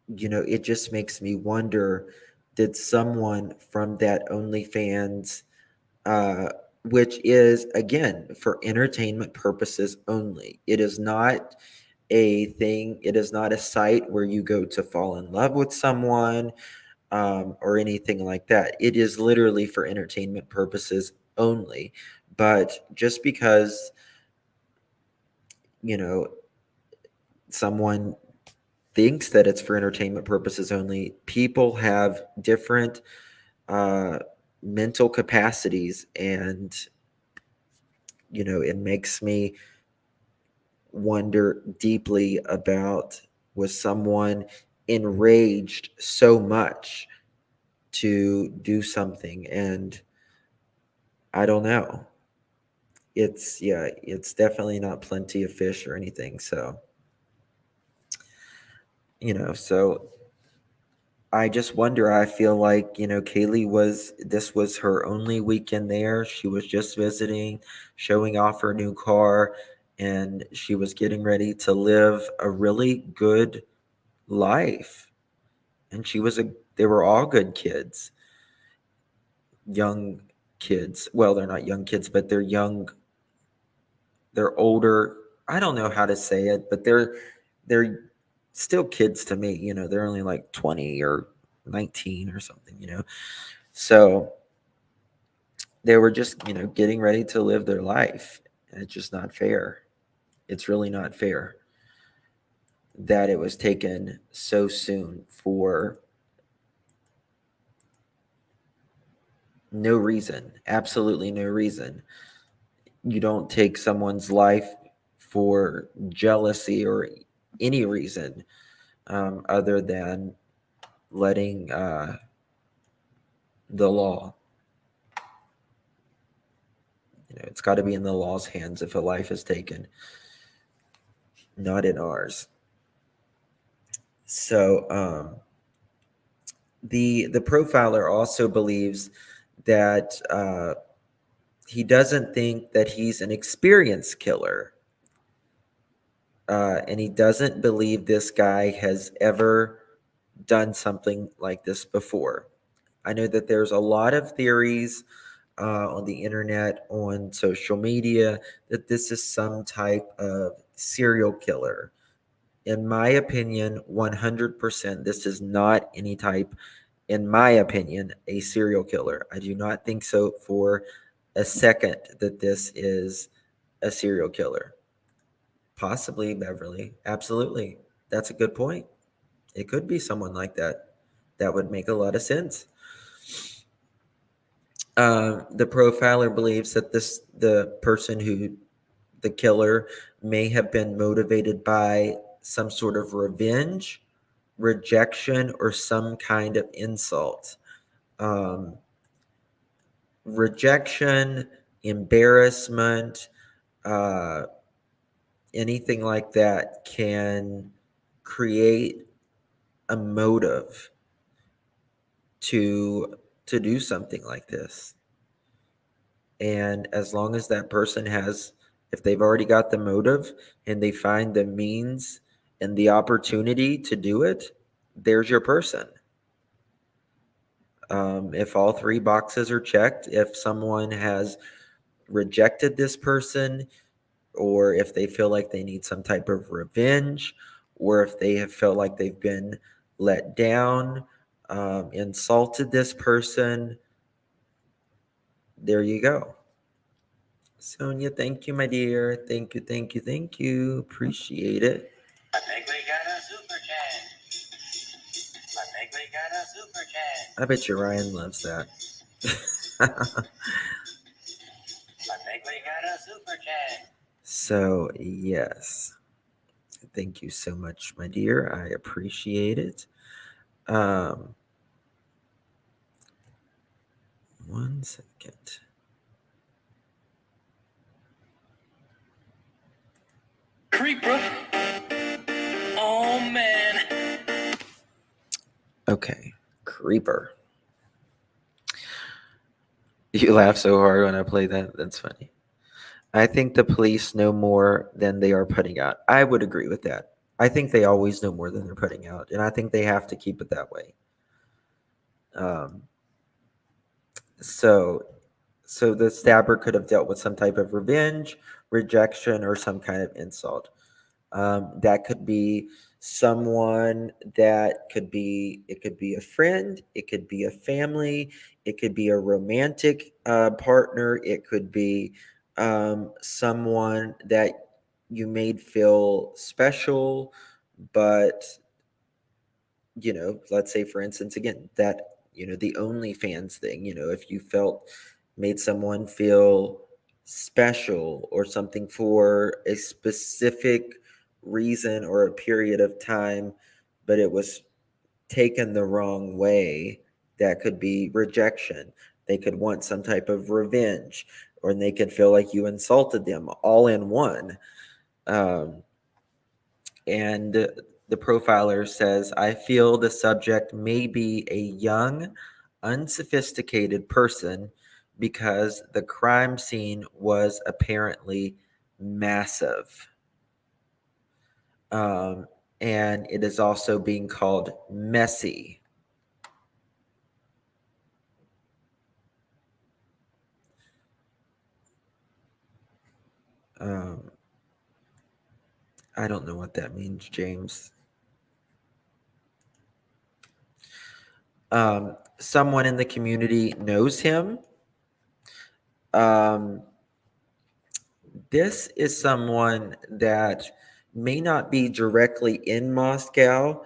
it just makes me wonder, did someone from that OnlyFans, uh, which is, again, for entertainment purposes only, it is not it is not a site where you go to fall in love with someone, or anything like that. It is literally for entertainment purposes only. But just because, you know, someone thinks that it's for entertainment purposes only, people have different uh, mental capacities, and it makes me wonder deeply about, was someone enraged so much to do something? And I don't know. It's definitely not Plenty of Fish or anything. So, so I just wonder. I feel like, Kaylee this was her only weekend there. She was just visiting, showing off her new car, and she was getting ready to live a really good life. And they were all good kids, young kids. Well, they're not young kids, but they're young, they're older. I don't know how to say it, but they're still kids to me. They're only like 20 or 19 or something. So they were just, getting ready to live their life. And it's just not fair. It's really not fair that it was taken so soon for no reason, absolutely no reason. You don't take someone's life for jealousy or any reason, other than letting the law. It's got to be in the law's hands if a life is taken, not in ours. So the profiler also believes that he doesn't think that he's an experienced killer, and he doesn't believe this guy has ever done something like this before. I know that there's a lot of theories on the internet, on social media, that this is some type of serial killer. In my opinion, 100%, this is not any type, in my opinion, a serial killer. I do not think so for a second that this is a serial killer. Possibly Beverly. Absolutely. That's a good point. It could be someone like that. That would make a lot of sense. The profiler believes that the person who the killer may have been motivated by some sort of revenge, rejection, or some kind of insult. Um, Rejection, embarrassment, uh, anything like that can create a motive to do something like this. And as long as that person has, if they've already got the motive and they find the means and the opportunity to do it, there's your person. If all three boxes are checked, if someone has rejected this person, or if they feel like they need some type of revenge, or if they have felt like they've been let down, insulted this person, there you go. Sonia, thank you, my dear. Thank you, thank you, thank you. Appreciate it. I think we got a super chat. I think we got a super chat. I bet you Ryan loves that. I think we got a super chat. So, yes. Thank you so much, my dear. I appreciate it. One second. Creeper. Oh, man. Okay. Creeper. You laugh so hard when I play that. That's funny. I think the police know more than they are putting out. I would agree with that. I think they always know more than they're putting out, and I think they have to keep it that way. Um, so, so the stabber could have dealt with some type of revenge, rejection, or some kind of insult. That could be someone that could be, it could be a friend, it could be a family, it could be a romantic partner, it could be someone that you made feel special, but let's say for instance, again, that the OnlyFans thing, if you felt made someone feel special or something for a specific reason or a period of time, but it was taken the wrong way, that could be rejection. They could want some type of revenge, or they could feel like you insulted them all in one. um, and the profiler says, I feel the subject may be a young, unsophisticated person because the crime scene was apparently massive. Um, and it is also being called messy. Um, I don't know what that means, James. Someone in the community knows him. Um, this is someone that may not be directly in Moscow.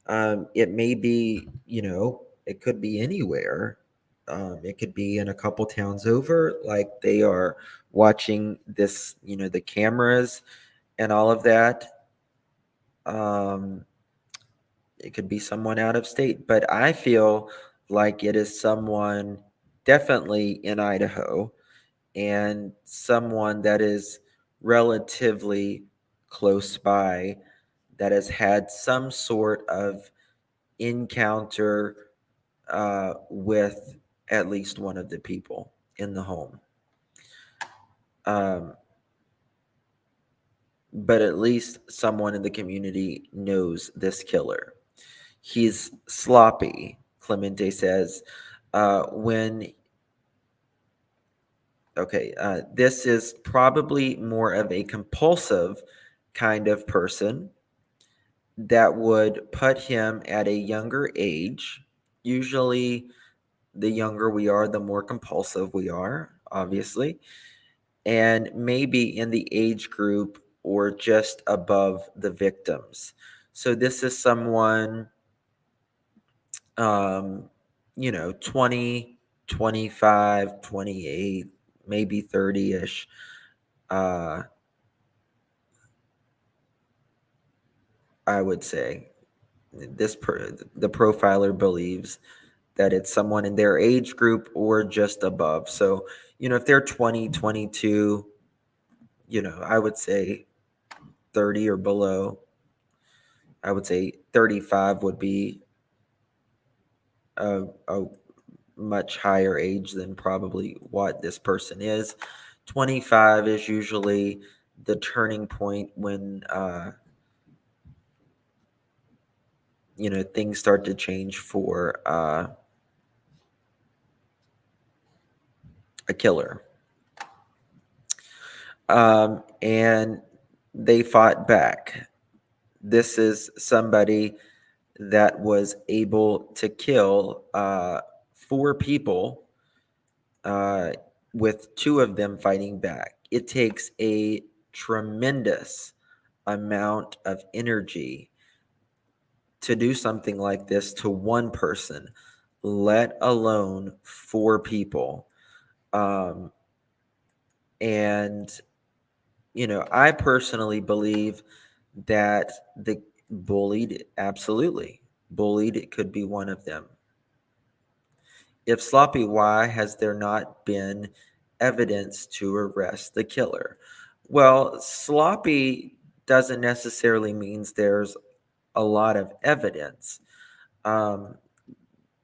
It may be, it could be anywhere. It could be in a couple towns over, like they are watching this, the cameras and all of that. It could be someone out of state, but I feel like it is someone definitely in Idaho, and someone that is relatively close by, that has had some sort of encounter with at least one of the people in the home. Um, but at least someone in the community knows this killer. He's sloppy, Clemente says. When Okay, this is probably more of a compulsive kind of person that would put him at a younger age. Usually, the younger we are, the more compulsive we are, obviously. And maybe in the age group or just above the victims. So this is someone, 20, 25, 28, maybe 30-ish. Uh, I would say the profiler believes that it's someone in their age group or just above. So, if they're 20, 22, I would say 30 or below. I would say 35 would be a much higher age than probably what this person is. 25 is usually the turning point when, things start to change for a killer. And they fought back. This is somebody that was able to kill 4 people, uh, with 2 of them fighting back. It takes a tremendous amount of energy to do something like this to one person, let alone 4 people. Um, and I personally believe that the bullied, it could be one of them. If sloppy, why has there not been evidence to arrest the killer? Well, sloppy doesn't necessarily means there's a lot of evidence. Um,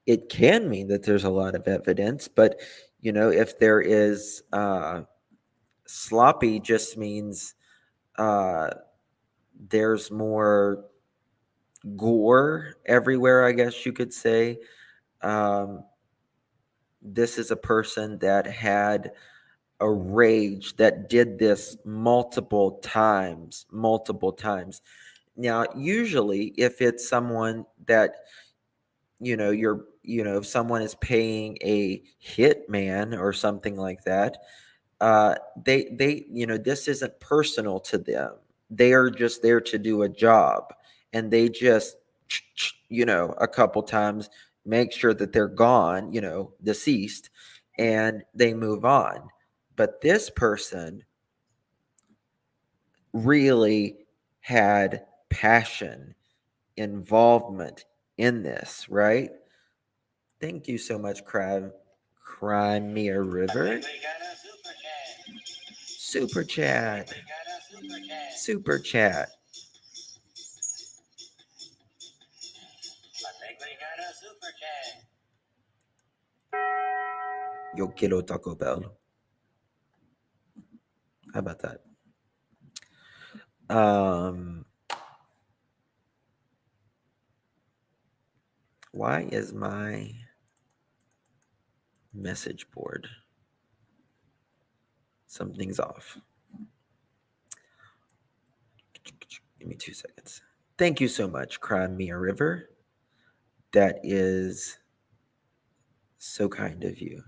it can mean that there's a lot of evidence, but if there is sloppy, just means uh, there's more gore everywhere, I guess you could say. Um, this is a person that had a rage, that did this multiple times. Now, usually, if it's someone that, if someone is paying a hitman or something like that, they this isn't personal to them. They are just there to do a job, and they just a couple times, make sure that they're gone, deceased, and they move on. But this person really had passion, involvement in this, right? Thank you so much, Crimea River. We got a super chat. Super chat. We got a super chat. Super chat. I think we got a super chat. Yo quiero Taco Bell. How about that? Why is my message board? Something's off. Give me 2 seconds. Thank you so much, Crimea River. That is so kind of you.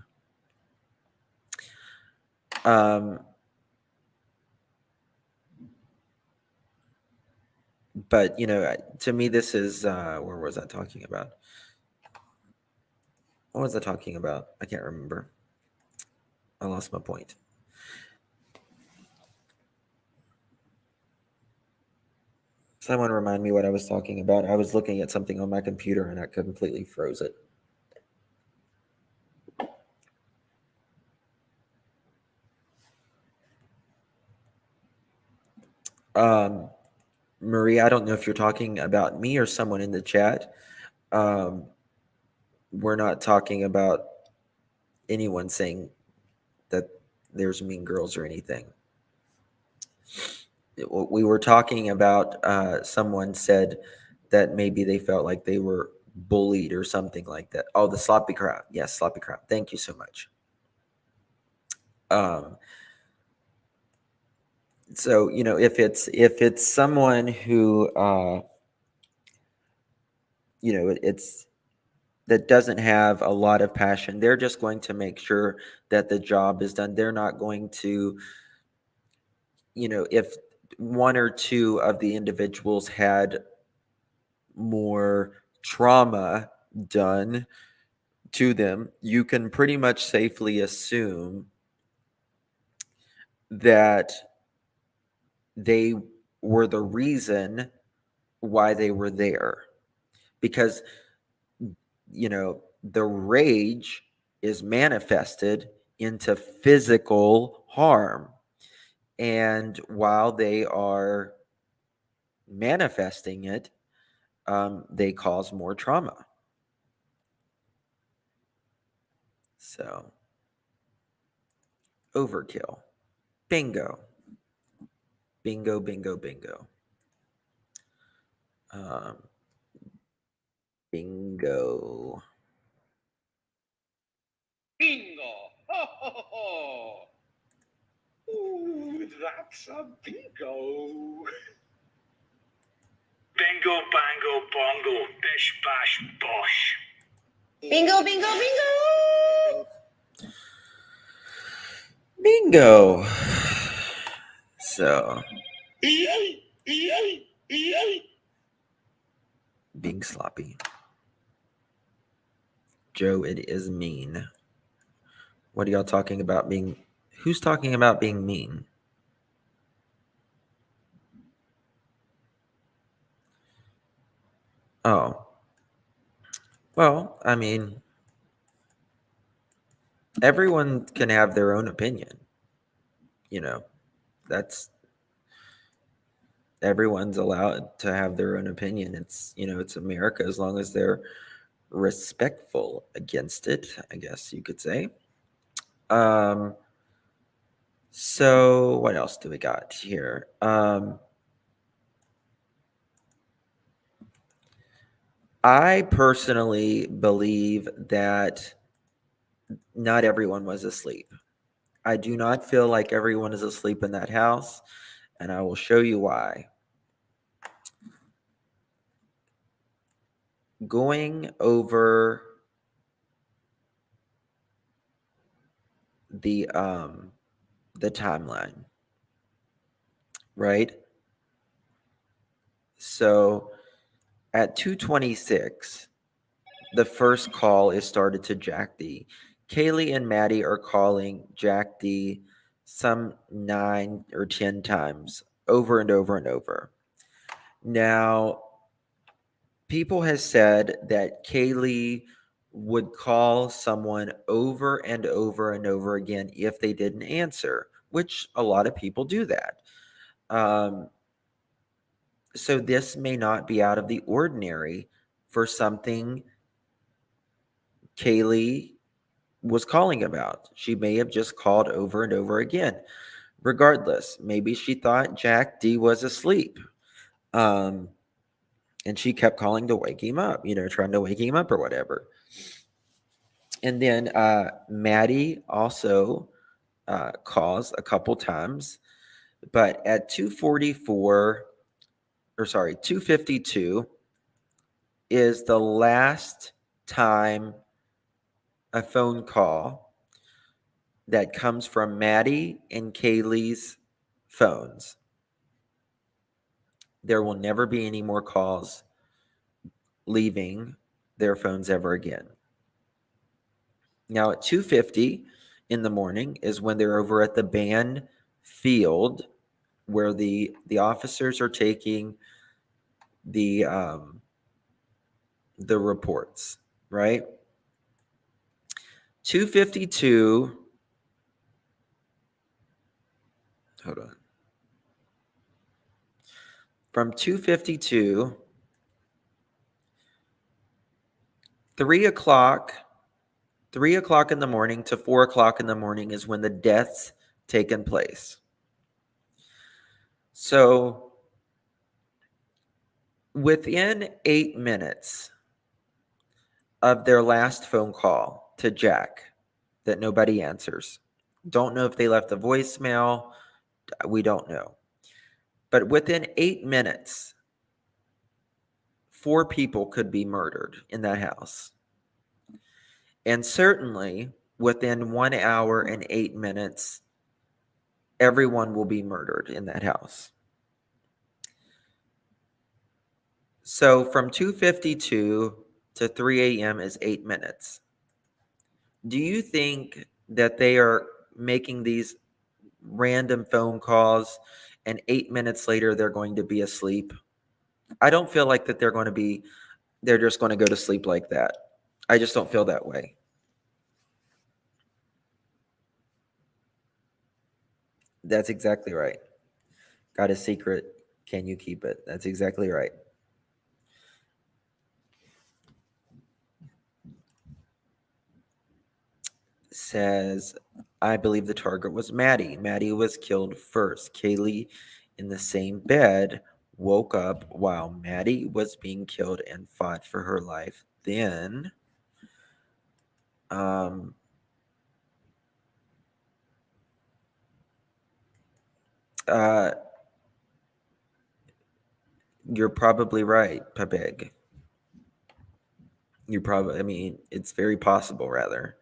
But to me, this is where was I talking about? What was I talking about? I can't remember. I lost my point. Someone remind me what I was talking about. I was looking at something on my computer and I completely froze it. Marie, I don't know if you're talking about me or someone in the chat. We're not talking about anyone saying that there's mean girls or anything. We were talking about someone said that maybe they felt like they were bullied or something like that. Oh, the sloppy crowd. Yes, sloppy crowd. Thank you so much. So if it's someone who it's that doesn't have a lot of passion, they're just going to make sure that the job is done. They're not going to, if one or two of the individuals had more trauma done to them, you can pretty much safely assume that they were the reason why they were there. Because, the rage is manifested into physical harm. And while they are manifesting it, they cause more trauma. So, overkill. Bingo. Bingo, bingo, bingo. Um, bingo. Bingo! Ho, ho, ho, ho! Ooh, that's a bingo! Bingo, bango, bongo, bish, bash, bosh. Bingo, bingo, bingo! Bingo. So, being sloppy. Joe, it is mean. What are y'all talking about being? Who's talking about being mean? Oh. Well, I mean, everyone can have their own opinion. That's everyone's allowed to have their own opinion. It's America, as long as they're respectful against it, I guess you could say. So what else do we got here? I personally believe that not everyone was asleep. I do not feel like everyone is asleep in that house, and I will show you why. Going over the timeline, right? So at 2:26, the first call is started to Jack D. Kaylee and Maddie are calling Jack D some 9 or 10 times over and over and over. Now, people has said that Kaylee would call someone over and over and over again if they didn't answer, which a lot of people do that. So this may not be out of the ordinary for something Kaylee was calling about. She may have just called over and over again. Regardless, maybe she thought Jack D was asleep. And she kept calling to wake him up, trying to wake him up or whatever. And then Maddie also calls a couple times, but at 252 is the last time a phone call that comes from Maddie and Kaylee's phones. There will never be any more calls leaving their phones ever again. Now at 2:50 in the morning is when they're over at the band field where the officers are taking the reports, right? 2:52. Hold on. From 2:52, 3 o'clock in the morning to 4 o'clock in the morning is when the deaths taken place. So within 8 minutes of their last phone call to Jack that nobody answers, don't know if they left a voicemail, we don't know. But within 8 minutes, 4 people could be murdered in that house. And certainly within 1 hour and 8 minutes, everyone will be murdered in that house. So from 2:52 to 3 a.m. is 8 minutes. Do you think that they are making these random phone calls and 8 minutes later they're going to be asleep? I don't feel like that they're just going to go to sleep like that. I just don't feel that way. That's exactly right. Got a secret. Can you keep it? That's exactly right. Says, I believe the target was Maddie. Maddie was killed first. Kaylee, in the same bed, woke up while Maddie was being killed and fought for her life. Then, um, uh, you're probably right, Pabeg. I mean, it's very possible, rather.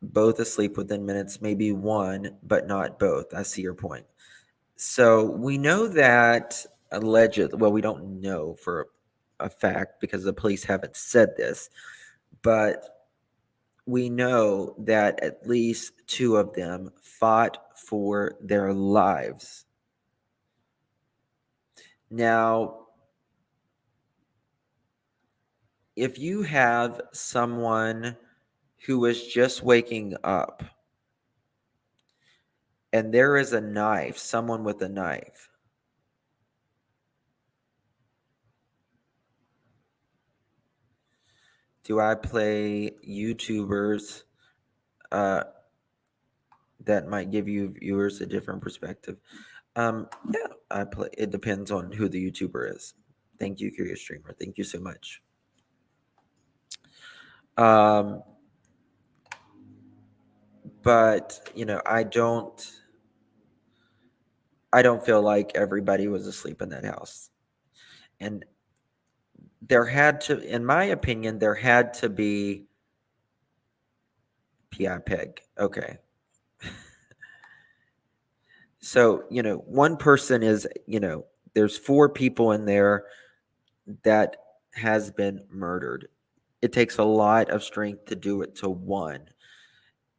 Both asleep within minutes, maybe one, but not both. I see your point. So we know that alleged, well, we don't know for a fact because the police haven't said this, but we know that at least two of them fought for their lives. Now, if you have someone who is just waking up and there is a knife, someone with a knife, do I play YouTubers uh, that might give you viewers a different perspective? Yeah, I play. It depends on who the YouTuber is. Thank you, Curious Streamer. Thank you so much. Um, but I don't feel like everybody was asleep in that house, and there had to, in my opinion, there had to be PI peg. Okay, so one person is there's four people in there that has been murdered. It takes a lot of strength to do it to one.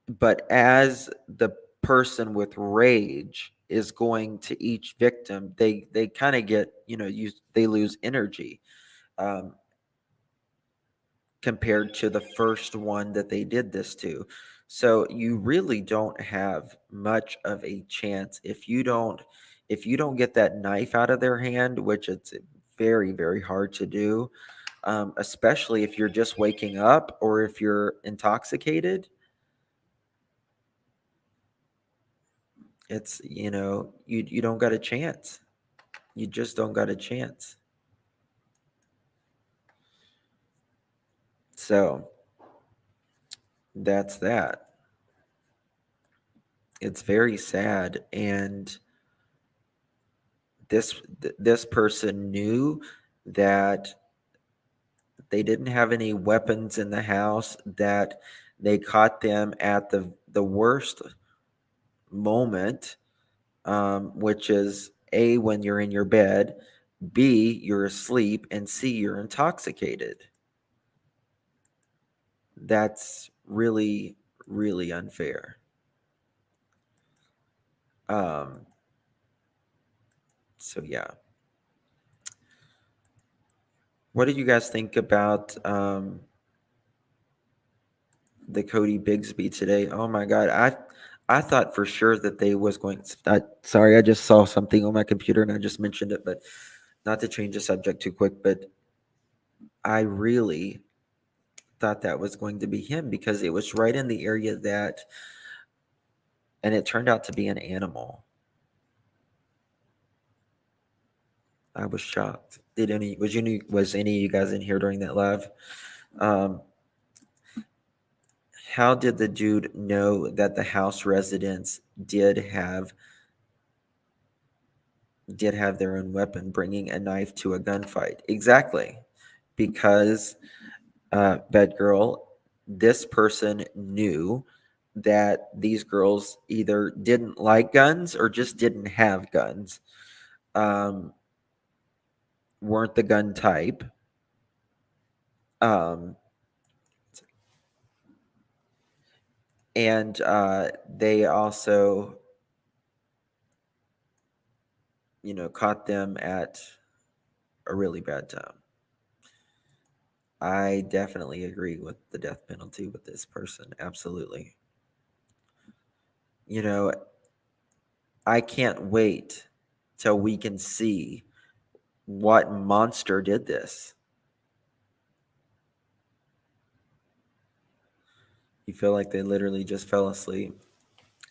But as the person with rage is going to each victim, they kind of get they lose energy um, compared to the first one that they did this to. So you really don't have much of a chance if you don't get that knife out of their hand, which it's very very hard to do, especially if you're just waking up or if you're intoxicated. It's you don't got a chance. You just don't got a chance. So that's that. It's very sad, and this person knew that they didn't have any weapons in the house, that they caught them at the worst moment, which is A, when you're in your bed, B, you're asleep, and C, you're intoxicated. That's really, really unfair. Um, so yeah. What do you guys think about the Cody Bigsby today? Oh my God, I thought for sure that they was going. Sorry, I just saw something on my computer and I just mentioned it, but not to change the subject too quick. But I really thought that was going to be him because it was right in the area and it turned out to be an animal. I was shocked. Was any of you guys in here during that live? Um, how did the dude know that the house residents did have their own weapon, bringing a knife to a gunfight? Exactly, because bad girl, this person knew that these girls either didn't like guns or just didn't have guns. Um, weren't the gun type. And they also, caught them at a really bad time. I definitely agree with the death penalty with this person. Absolutely. I can't wait till we can see what monster did this. You feel like they literally just fell asleep.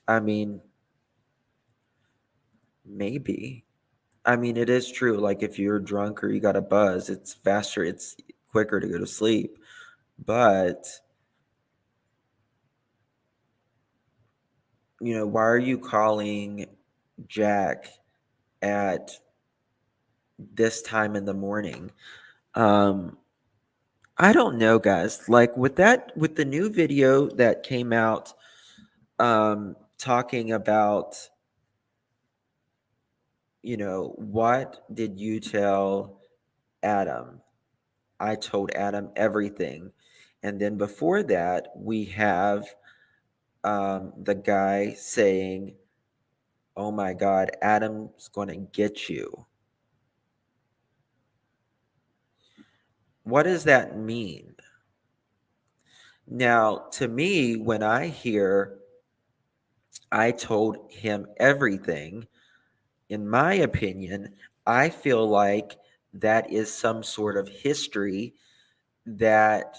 I mean, maybe. I mean, it is true. Like, if you're drunk or you got a buzz, it's faster, it's quicker to go to sleep. But, why are you calling Jack at this time in the morning? I don't know, guys. Like, with the new video that came out, talking about, what did you tell Adam? I told Adam everything. And then before that, we have the guy saying, "Oh my God, Adam's going to get you." What does that mean? Now, to me, when I hear I told him everything, in my opinion, I feel like that is some sort of history that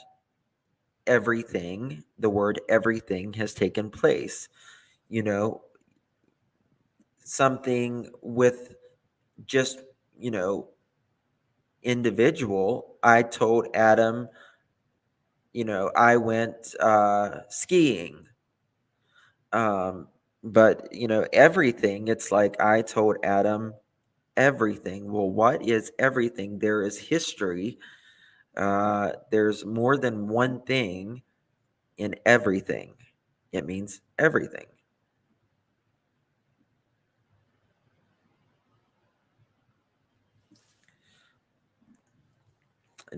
the word everything has taken place. Something with just, individual. I told Adam, I went skiing. But, everything, it's like I told Adam everything. Well, what is everything? There is history. There's more than one thing in everything. It means everything.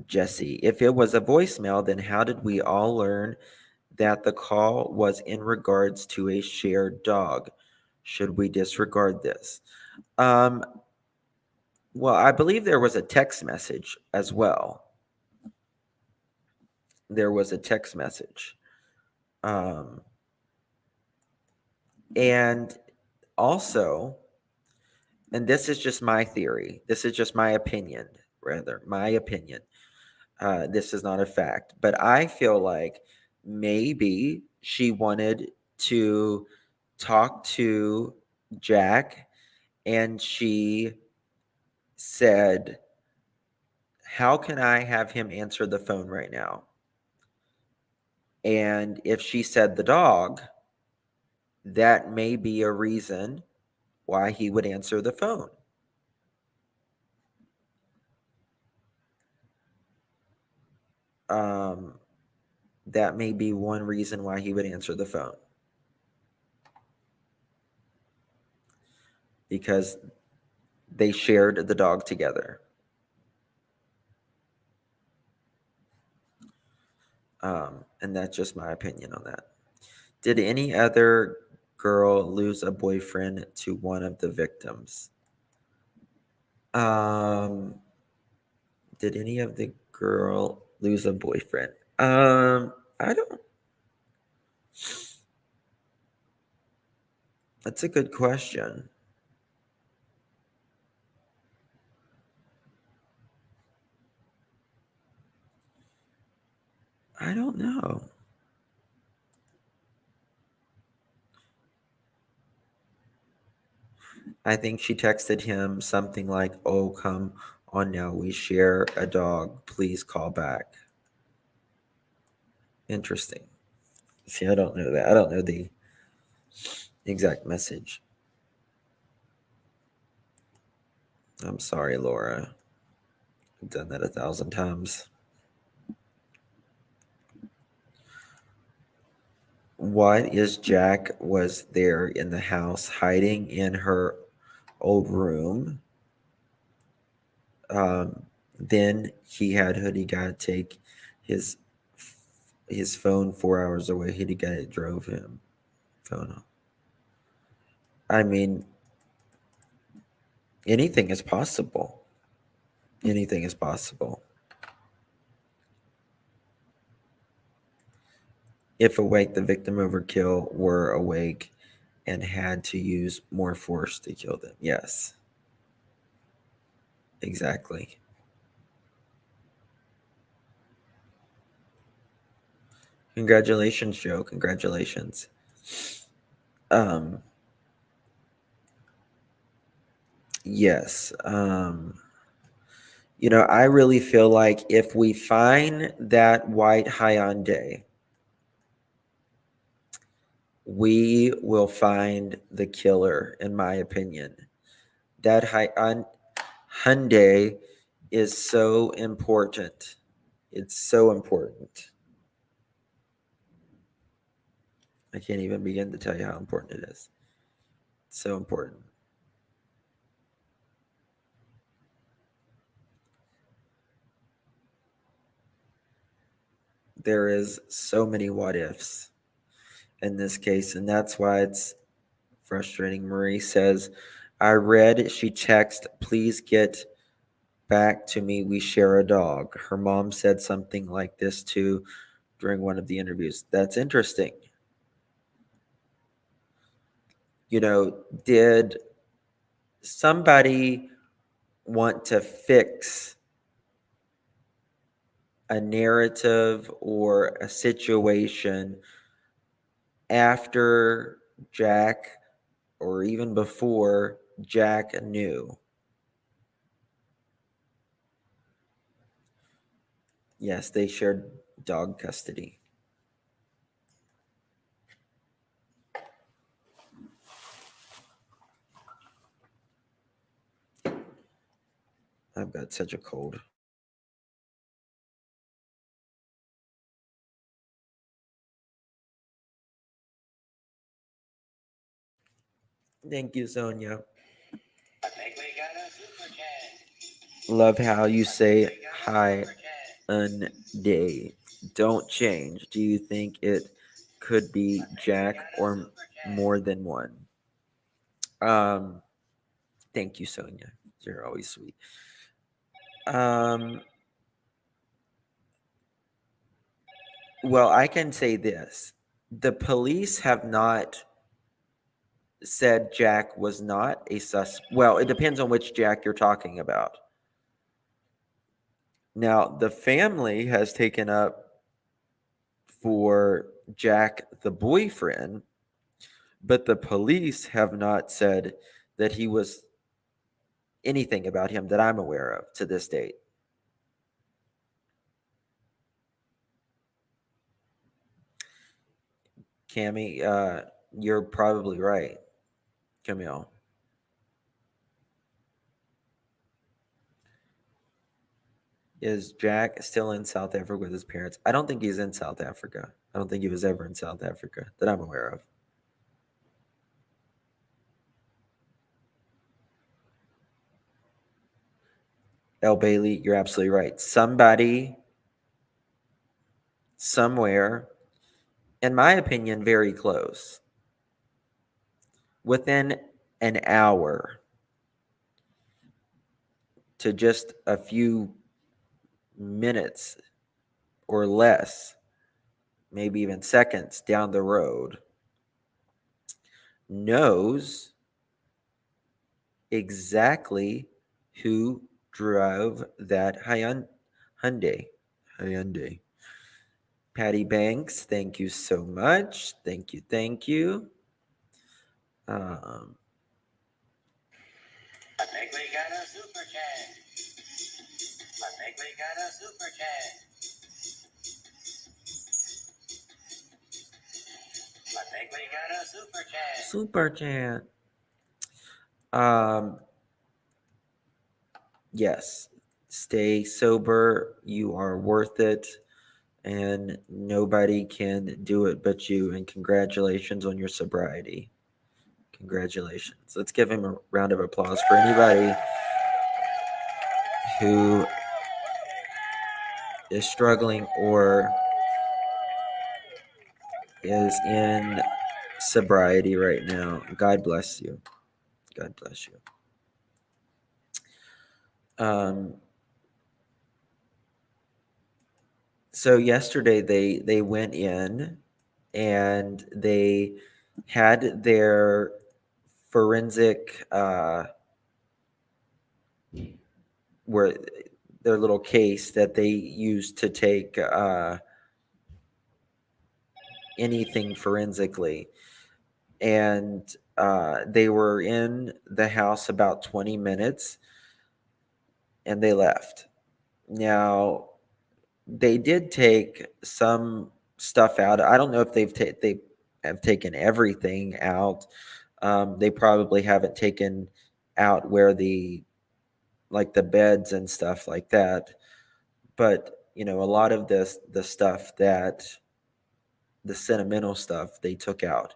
Jesse, if it was a voicemail, then how did we all learn that the call was in regards to a shared dog? Should we disregard this? Well, I believe there was a text message as well. There was a text message. And also, and this is just my theory, this is just my opinion, rather, my opinion. This is not a fact, but I feel like maybe she wanted to talk to Jack and she said, "How can I have him answer the phone right now?" And if she said the dog, that may be a reason why he would answer the phone. That may be one reason why he would answer the phone. Because they shared the dog together. And that's just my opinion on that. Did any other girl lose a boyfriend to one of the victims? Did any of the girl lose a boyfriend? I don't. That's a good question. I don't know. I think she texted him something like, "Oh, come on now, we share a dog. Please call back." Interesting. See, I don't know that. I don't know the exact message. I'm sorry, Laura. I've done that 1,000 times. What is Jack was there in the house hiding in her old room? Then he had Hoodie Guy take his his phone 4 hours away. Hoodie Guy drove him phone off. I mean, anything is possible. Anything is possible. If awake, the victim overkill were awake and had to use more force to kill them. Yes, exactly. Congratulations, Joe. Congratulations. Um, yes. I really feel like if we find that white Hyundai, we will find the killer, in my opinion. That Hyundai is so important. It's so important. I can't even begin to tell you how important it is. It's so important. There is so many what ifs in this case, and that's why it's frustrating. Marie says, I read she texted, please get back to me. We share a dog. Her mom said something like this too during one of the interviews. That's interesting. Did somebody want to fix a narrative or a situation after Jack or even before Jack knew? Yes, they shared dog custody. I've got such a cold. Thank you, Sonia. I think we got a super chat. Love how you say hi day. Don't change. Do you think it could be Jack or more than one? Um, Thank you, Sonia. You're always sweet. Um, well, I can say this. The police have not said Jack was not a Well, it depends on which Jack you're talking about. Now, the family has taken up for Jack the boyfriend, but the police have not said that he was anything about him that I'm aware of to this date. Cammy, you're probably right, Camille. Is Jack still in South Africa with his parents? I don't think he's in South Africa. I don't think he was ever in South Africa that I'm aware of. El Bailey, you're absolutely right. Somebody, somewhere, in my opinion, very close, within an hour to just a few minutes or less, maybe even seconds down the road, knows exactly who drove that Hyundai. Hyundai. Patty Banks, thank you so much. Thank you. Thank you. Um, I think we got a super chat. I think we got a super chat. I think we got a super chat. Super chat. Um, yes. Stay sober. You are worth it. And nobody can do it but you. And congratulations on your sobriety. Congratulations. Let's give him a round of applause for anybody who is struggling or is in sobriety right now. God bless you. God bless you. So yesterday they went in and they had their forensic where their little case that they used to take anything forensically, and they were in the house about 20 minutes and they left. Now they did take some stuff out. I don't know if they have taken everything out. They probably haven't taken out where the beds and stuff like that. But a lot of the stuff that the sentimental stuff they took out.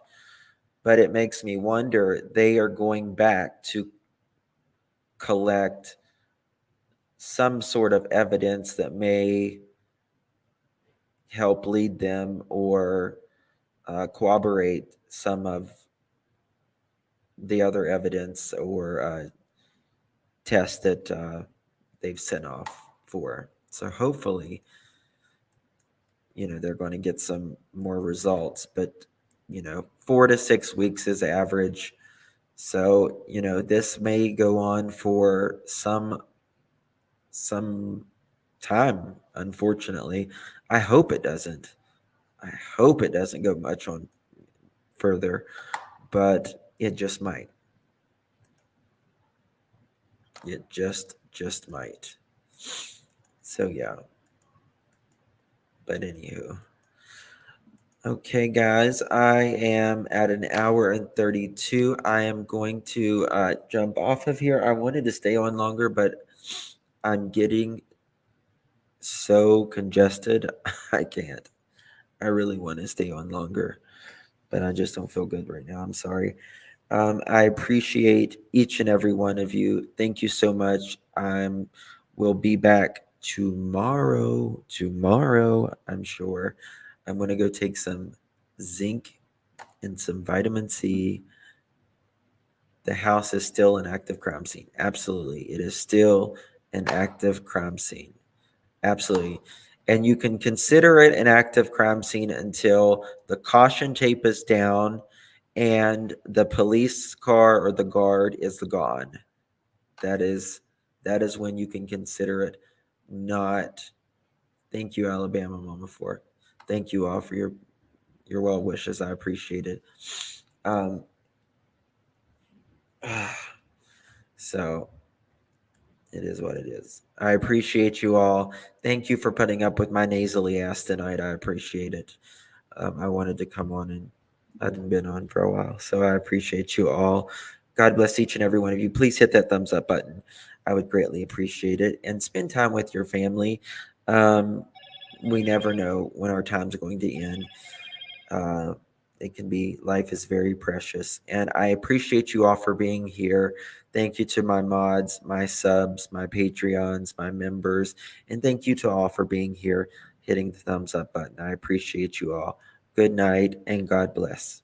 But it makes me wonder, they are going back to collect some sort of evidence that may help lead them or corroborate some of the other evidence or tests that they've sent off for. So hopefully, they're going to get some more results. But 4 to 6 weeks is average. So this may go on for some time. Unfortunately, I hope it doesn't. I hope it doesn't go much on further, but it just might. It just might. So yeah. But anywho. Okay, guys, I am at an hour and 32. I am going to jump off of here. I wanted to stay on longer, but I'm getting so congested. I can't. I really want to stay on longer, but I just don't feel good right now. I'm sorry. I appreciate each and every one of you. Thank you so much. We'll be back tomorrow. Tomorrow, I'm sure. I'm going to go take some zinc and some vitamin C. The house is still an active crime scene. Absolutely. It is still an active crime scene. Absolutely. And you can consider it an active crime scene until the caution tape is down and the police car or the guard is gone. That is when you can consider it not. Thank you, Alabama Mama, for it. Thank you all for your well wishes. I appreciate it. So it is what it is. I appreciate you all. Thank you for putting up with my nasally ass tonight. I appreciate it. I wanted to come on and I hadn't been on for a while. So I appreciate you all. God bless each and every one of you. Please hit that thumbs up button. I would greatly appreciate it. And spend time with your family. We never know when our time's going to end. Life is very precious. And I appreciate you all for being here. Thank you to my mods, my subs, my Patreons, my members. And thank you to all for being here, hitting the thumbs up button. I appreciate you all. Good night and God bless.